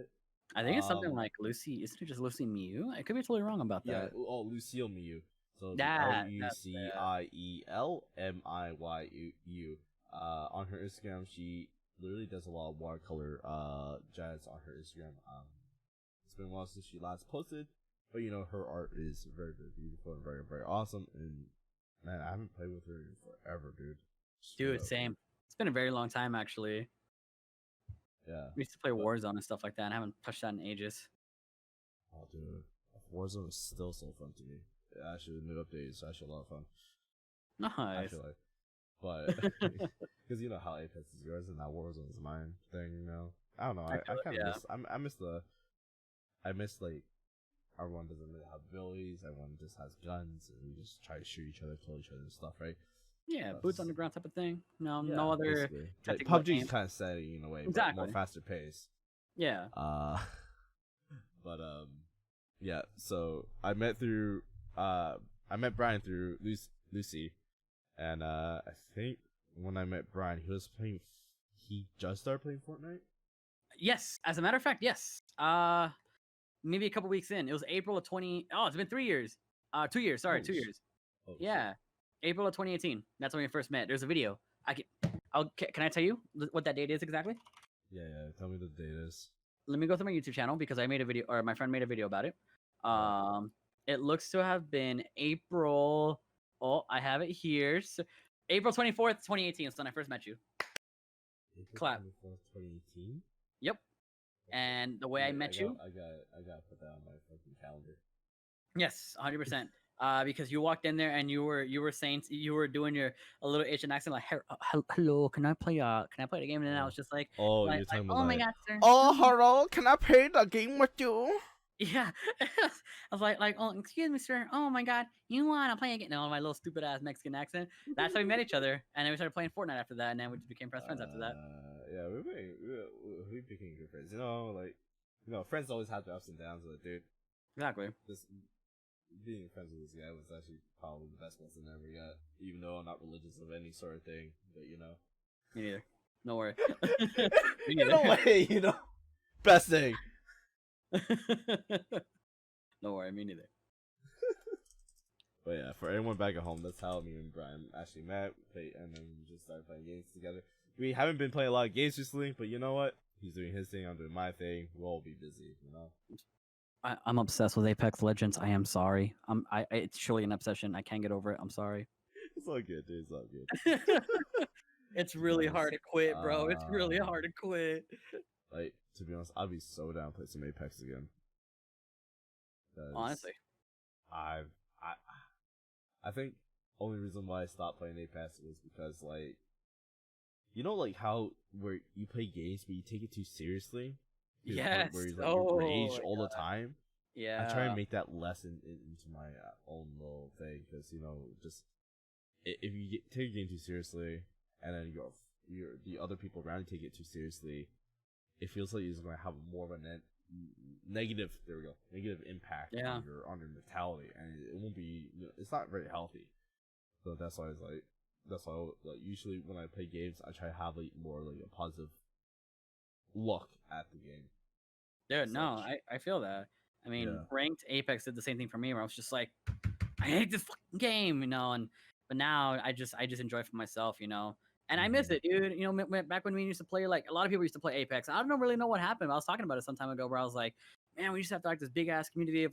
it? I think it's something like Lucy. Isn't it just Lucy Miyu? I could be totally wrong about that. Yeah. Oh, Lucille Miyu. So LuciIelMIYU. On her Instagram, she literally does a lot of watercolor jazz on her Instagram. It's been a while since she last posted, but her art is very, very beautiful and very, very awesome. And man, I haven't played with her in forever, dude. Dude, same. It's been a very long time, actually. Yeah. We used to play Warzone and stuff like that, and I haven't touched that in ages. Oh, dude. Warzone is still so fun to me. Actually, the new update is actually a lot of fun. Nice. Actually. But because you know how Apex is yours and that Warzone is mine thing, I don't know. I kind of miss. I miss like everyone doesn't really have abilities. Everyone just has guns, and we just try to shoot each other, kill each other, and stuff, right? Yeah, boots on the ground type of thing. No other. Like PUBG is kind of steady in a way, but more faster pace. Yeah. But yeah. So I met Bryan through Lucy. And I think when I met Bryan, he just started playing Fortnite? Yes. As a matter of fact, yes. Maybe a couple weeks in. It was April of 20... Oh, it's been 3 years. 2 years, sorry, 2 years. Oh, yeah. Shit. April of 2018. That's when we first met. There's a video. Can I tell you what that date is exactly? Yeah. Tell me the date is. Let me go through my YouTube channel because I made a video, or my friend made a video about it. It looks to have been April... Oh, I have it here. So, April 24th, 2018 is when I first met you. April Clap. 24th, 2018? Yep. And the way I met you... I gotta put that on my fucking calendar. Yes, 100%. Because you walked in there and you were saying, you were doing a little Asian accent like, hello, can I play the game? And then I was just like, oh, you're talking about oh my god, sir. Oh, hello, can I play the game with you? Yeah, I was like, oh, excuse me, sir. Oh my god, you wanna play again? No, my little stupid ass Mexican accent. That's how we met each other, and then we started playing Fortnite after that, and then we just became best friends after that. Yeah, we became good friends. Friends always have their ups and downs with it, dude. Exactly. being friends with this guy was actually probably the best lesson I ever got. Even though I'm not religious of any sort of thing, but you know. Me neither. No worry. Me In neither. a way, you know, best thing. No worry, me neither. But yeah, for anyone back at home, that's how me and Brian actually met, and then we just started playing games together. We haven't been playing a lot of games recently, but you know what? He's doing his thing, I'm doing my thing. We'll all be busy, you know. I'm obsessed with Apex Legends. I am sorry. It's truly an obsession. I can't get over it. I'm sorry. It's all good, dude. It's all good. It's really hard to quit, bro. It's really hard to quit. Like, to be honest, I'd be so down to play some Apex again. Honestly, I think only reason why I stopped playing Apex was because, like, you know, like how where you play games but you take it too seriously. Yes. Where you rage all the time. Yeah. I try and make that less into my own little thing, because you know, just if you take a game too seriously and then the other people around you take it too seriously, it feels like it's going to have more of a negative impact on your mentality, and it won't be, you know, it's not very healthy. So that's why usually when I play games, I try to have more like a positive look at the game. Dude, no, I feel that. I mean, ranked Apex did the same thing for me, where I was just like, I hate this fucking game, you know. But now I just enjoy it for myself, you know. And I miss it, dude. You know, back when we used to play, like, a lot of people used to play Apex. I don't really know what happened. But I was talking about it some time ago, where I was like, man, we used to have like this big ass community of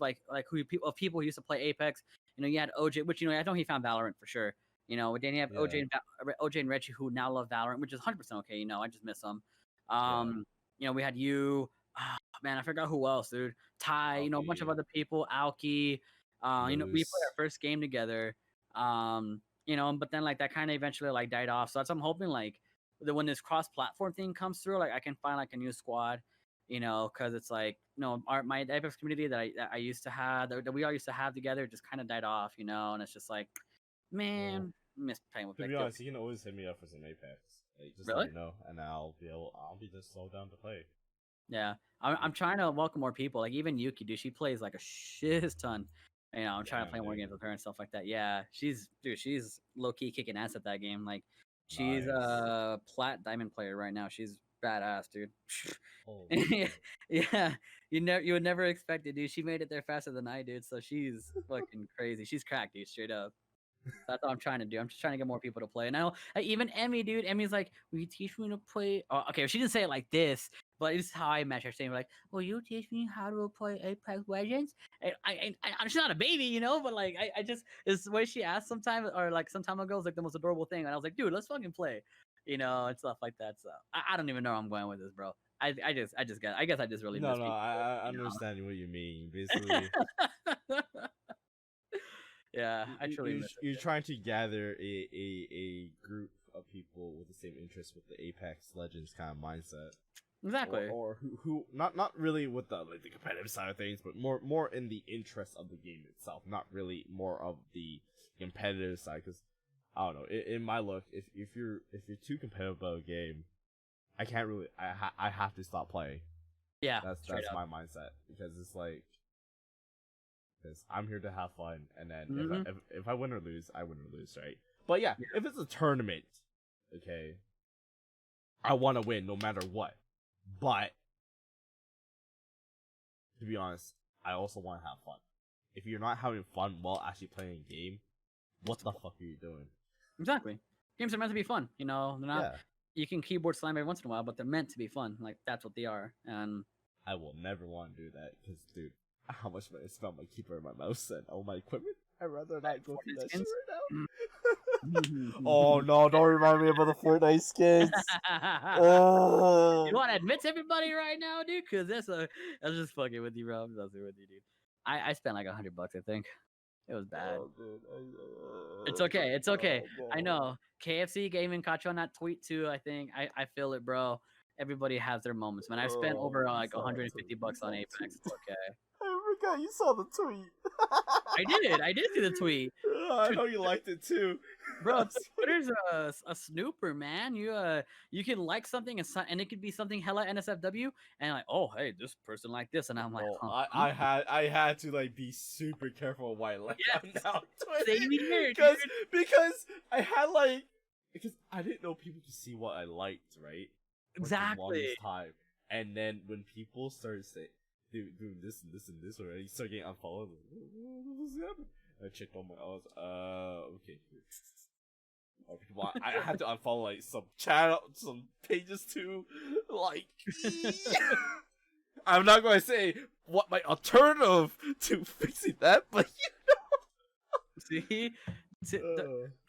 people who used to play Apex. You know, you had OJ, which, you know, I know he found Valorant for sure. You know, then you have OJ and Reggie, who now love Valorant, which is 100% okay. You know, I just miss them. You know, we had you. Oh, man, I forgot who else, dude. Ty, you know, a bunch of other people. Alki. You know, we played our first game together. You know, but then like that kind of eventually like died off. So that's, I'm hoping like that when this cross-platform thing comes through, like I can find like a new squad. You know, because it's like, you know, my Apex community that I used to have, that we all used to have together, just kind of died off. You know, and it's just like, man, miss playing with. To be honest, you can always hit me up for some Apex. Like, just let me know, and I'll be just so down to play. Yeah, I'm trying to welcome more people. Like even Yuki, dude, she plays like a shit ton. You know, I'm trying to play more games with her and stuff like that. Yeah, she's low key kicking ass at that game. Like, she's a plat diamond player right now. She's badass, dude. Yeah, you would never expect it, dude. She made it there faster than I did, so she's fucking crazy. She's cracked, dude, straight up. That's what I'm trying to do. I'm just trying to get more people to play. Now, even Emmy, dude. Emmy's like, will you teach me to play? Oh, okay, she didn't say it like this, but this is how I met her. Saying like, will you teach me how to play Apex Legends? She's not a baby, you know, but like, I just, it's the way she asked sometime, or like some time ago, was like the most adorable thing. And I was like, dude, let's fucking play, you know, and stuff like that. So I don't even know where I'm going with this, bro. I guess I just really miss people, I understand what you mean. Basically. Yeah, you're trying to gather a group of people with the same interest with the Apex Legends kind of mindset. Exactly. Or who not really with the competitive side of things, but more in the interest of the game itself, not really more of the competitive side. Because I don't know, in my look, if you're too competitive about a game, I can't really. I have to stop playing. Yeah, that's my mindset, because it's like. Because I'm here to have fun, and then if I win or lose, I win or lose, right? But yeah, if it's a tournament, okay, I want to win no matter what. But to be honest, I also want to have fun. If you're not having fun while actually playing a game, what the fuck are you doing? Exactly. Games are meant to be fun, you know. They're not. Yeah. You can keyboard slam every once in a while, but they're meant to be fun. Like, that's what they are. And I will never want to do that, because, dude, how much money I spent on my keyboard and my mouse and all my equipment. I'd rather not go through that shit right now. Oh no, don't remind me about the Fortnite skins. You want to admit to everybody right now, dude? Because that's just fucking with you, bro. I'm messing with you, dude. I spent like $100, I think. It was bad. Oh, dude. It's okay. It's okay. No. I know. KFC Gaming caught you on that tweet too, I think. I feel it, bro. Everybody has their moments, man. I spent over like $150 on Apex. It's okay. I forgot you saw the tweet. I did see the tweet. I know you liked it too. Bro, Twitter's a snooper, man. You can like something and it could be something hella NSFW, and like, oh hey, this person like this, and I'm like, Bro, huh? I had to like be super careful of what I like on now Twitter. Same here, because I had like because I didn't know people could see what I liked, right? For the Exactly. longest time. And then when people started saying doing this and this and this already, start getting unfollowed. Like, what's happening? I checked on my I was okay. I had to unfollow like some channel, some pages too. Like, I'm not going to say what my alternative to fixing that, but See,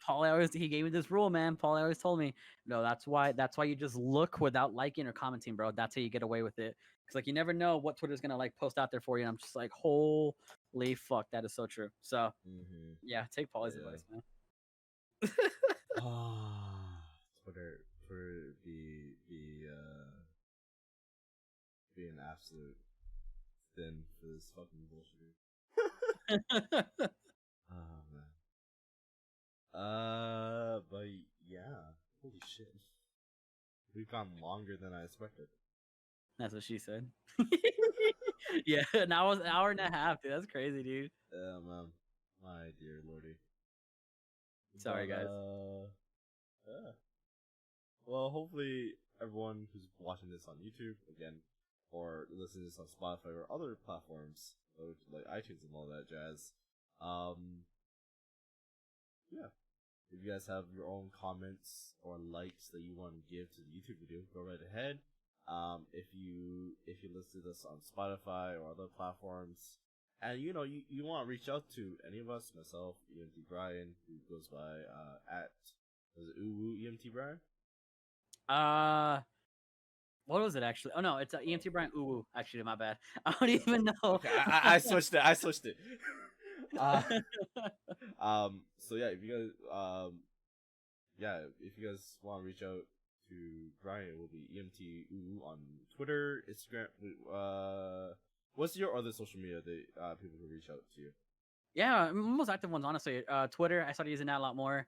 Paul always he gave me this rule, man. Paul always told me, no, that's why you just look without liking or commenting, bro. That's how you get away with it. Cause like you never know what Twitter's gonna like post out there for you. And I'm just like, holy fuck, that is so true. So yeah, take Paul's advice, man. Twitter be an absolute sin for this fucking bullshit. Oh man. But yeah, holy shit, we've gone longer than I expected. That's what she said. Yeah, now it was an hour and a half, dude. That's crazy, dude. Yeah, man. My dear lordy. Sorry, guys. Yeah. Well, hopefully everyone who's watching this on YouTube again, or listening to this on Spotify or other platforms, like iTunes and all that jazz, yeah. If you guys have your own comments or likes that you want to give to the YouTube video, go right ahead. If you listen to this on Spotify or other platforms, and you want to reach out to any of us, myself, EMTBryan, who goes by at was it EMTBryan? What was it actually? Oh no, it's EMTBryan Uwu. Actually, my bad. I don't even know. Okay, I switched it. So yeah, if you guys want to reach out to Brian, it will be EMT Uwu on Twitter, Instagram. What's your other social media that people can reach out to you? Yeah, most active ones, honestly. Twitter, I started using that a lot more.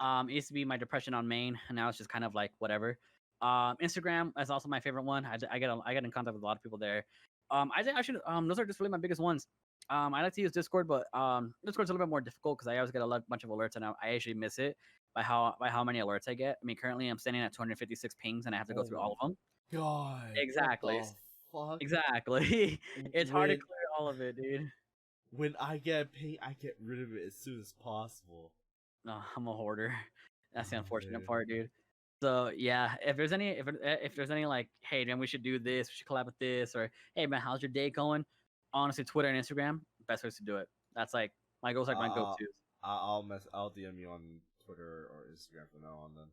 It used to be my depression on main, and now it's just kind of like whatever. Instagram is also my favorite one. I get in contact with a lot of people there. I think those are just really my biggest ones. I like to use Discord, but Discord's a little bit more difficult because I always get a bunch of alerts, and I actually miss it by how many alerts I get. I mean, currently I'm standing at 256 pings, and I have to go through all of them. God. Exactly. Fuck? Exactly. It's hard to clear all of it, dude. When I get ping, I get rid of it as soon as possible. No, I'm a hoarder. That's the unfortunate part, dude. So yeah, if there's any like, hey man, we should do this, we should collab with this, or hey man, how's your day going? Honestly, Twitter and Instagram, best ways to do it. That's like my go-tos. I'll DM you on Twitter or Instagram from now on then.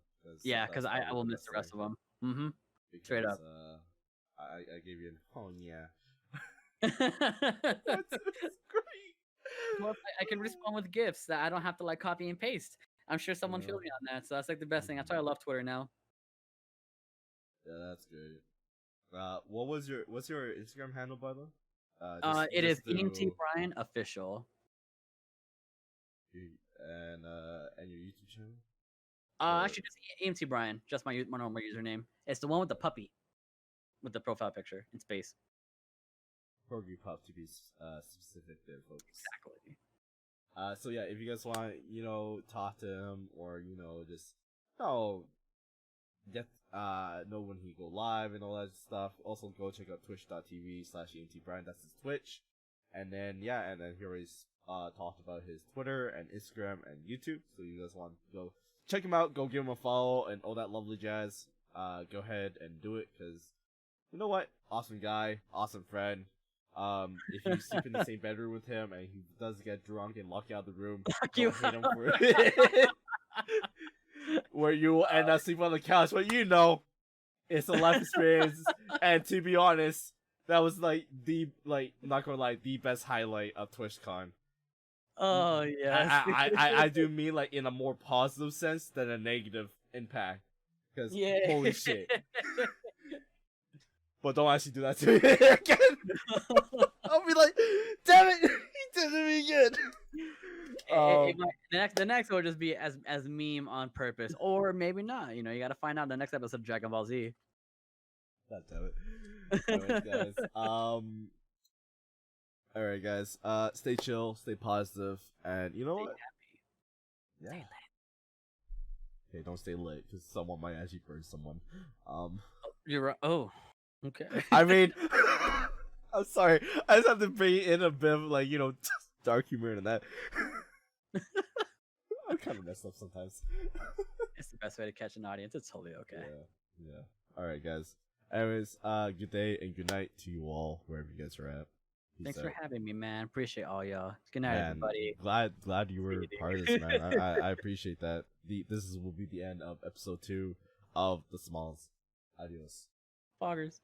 Because I will miss the rest of them. Straight up. I gave you an yeah. That's great. Well, I can respond with GIFs that I don't have to like copy and paste. I'm sure someone feels me on that, so that's like the best thing. That's why I love Twitter now. Yeah, that's great. What's your Instagram handle, by the way? It is EMTBryan official. And your YouTube channel? Actually, just EMTBryan, just my normal username. It's the one with the puppy, with the profile picture in space. Corgi Pup to be specific there, folks. Exactly. So yeah, if you guys want, talk to him or just get know when he go live and all that stuff. Also go check out twitch.tv/EMTBryan. That's his Twitch. And then he always talked about his Twitter and Instagram and YouTube. So you guys want to go check him out, go give him a follow and all that lovely jazz. Go ahead and do it because you know what? Awesome guy, awesome friend. If you sleep in the same bedroom with him and he does get drunk and lock you out of the room, don't hate him for it. Where you will end up sleeping on the couch, but it's a life experience. And to be honest, that was not gonna lie, the best highlight of TwitchCon. Oh yeah, I do mean like in a more positive sense than a negative impact. Because holy shit. But don't actually do that to me again. I'll be like, damn it, he did it again. The next will just be as meme on purpose, or maybe not. You know, you got to find out the next episode of Dragon Ball Z. God damn it. Anyways, guys. All right, guys. Stay chill, stay positive, and you know what? Happy. Yeah. Stay lit. Okay, don't stay lit because someone might actually burn someone. You're right. Oh, okay. I mean, I'm sorry. I just have to bring in a bit of like dark humor in that. I'm kind of messed up sometimes. It's the best way to catch an audience. It's totally okay. Yeah. All right, guys. Anyways, good day and good night to you all wherever you guys are at. Thanks for having me, man. Appreciate all y'all. Good night, everybody. Glad you were part of this, man. I appreciate that. Will be the end of episode 2 of The Smalls. Adios. Foggers.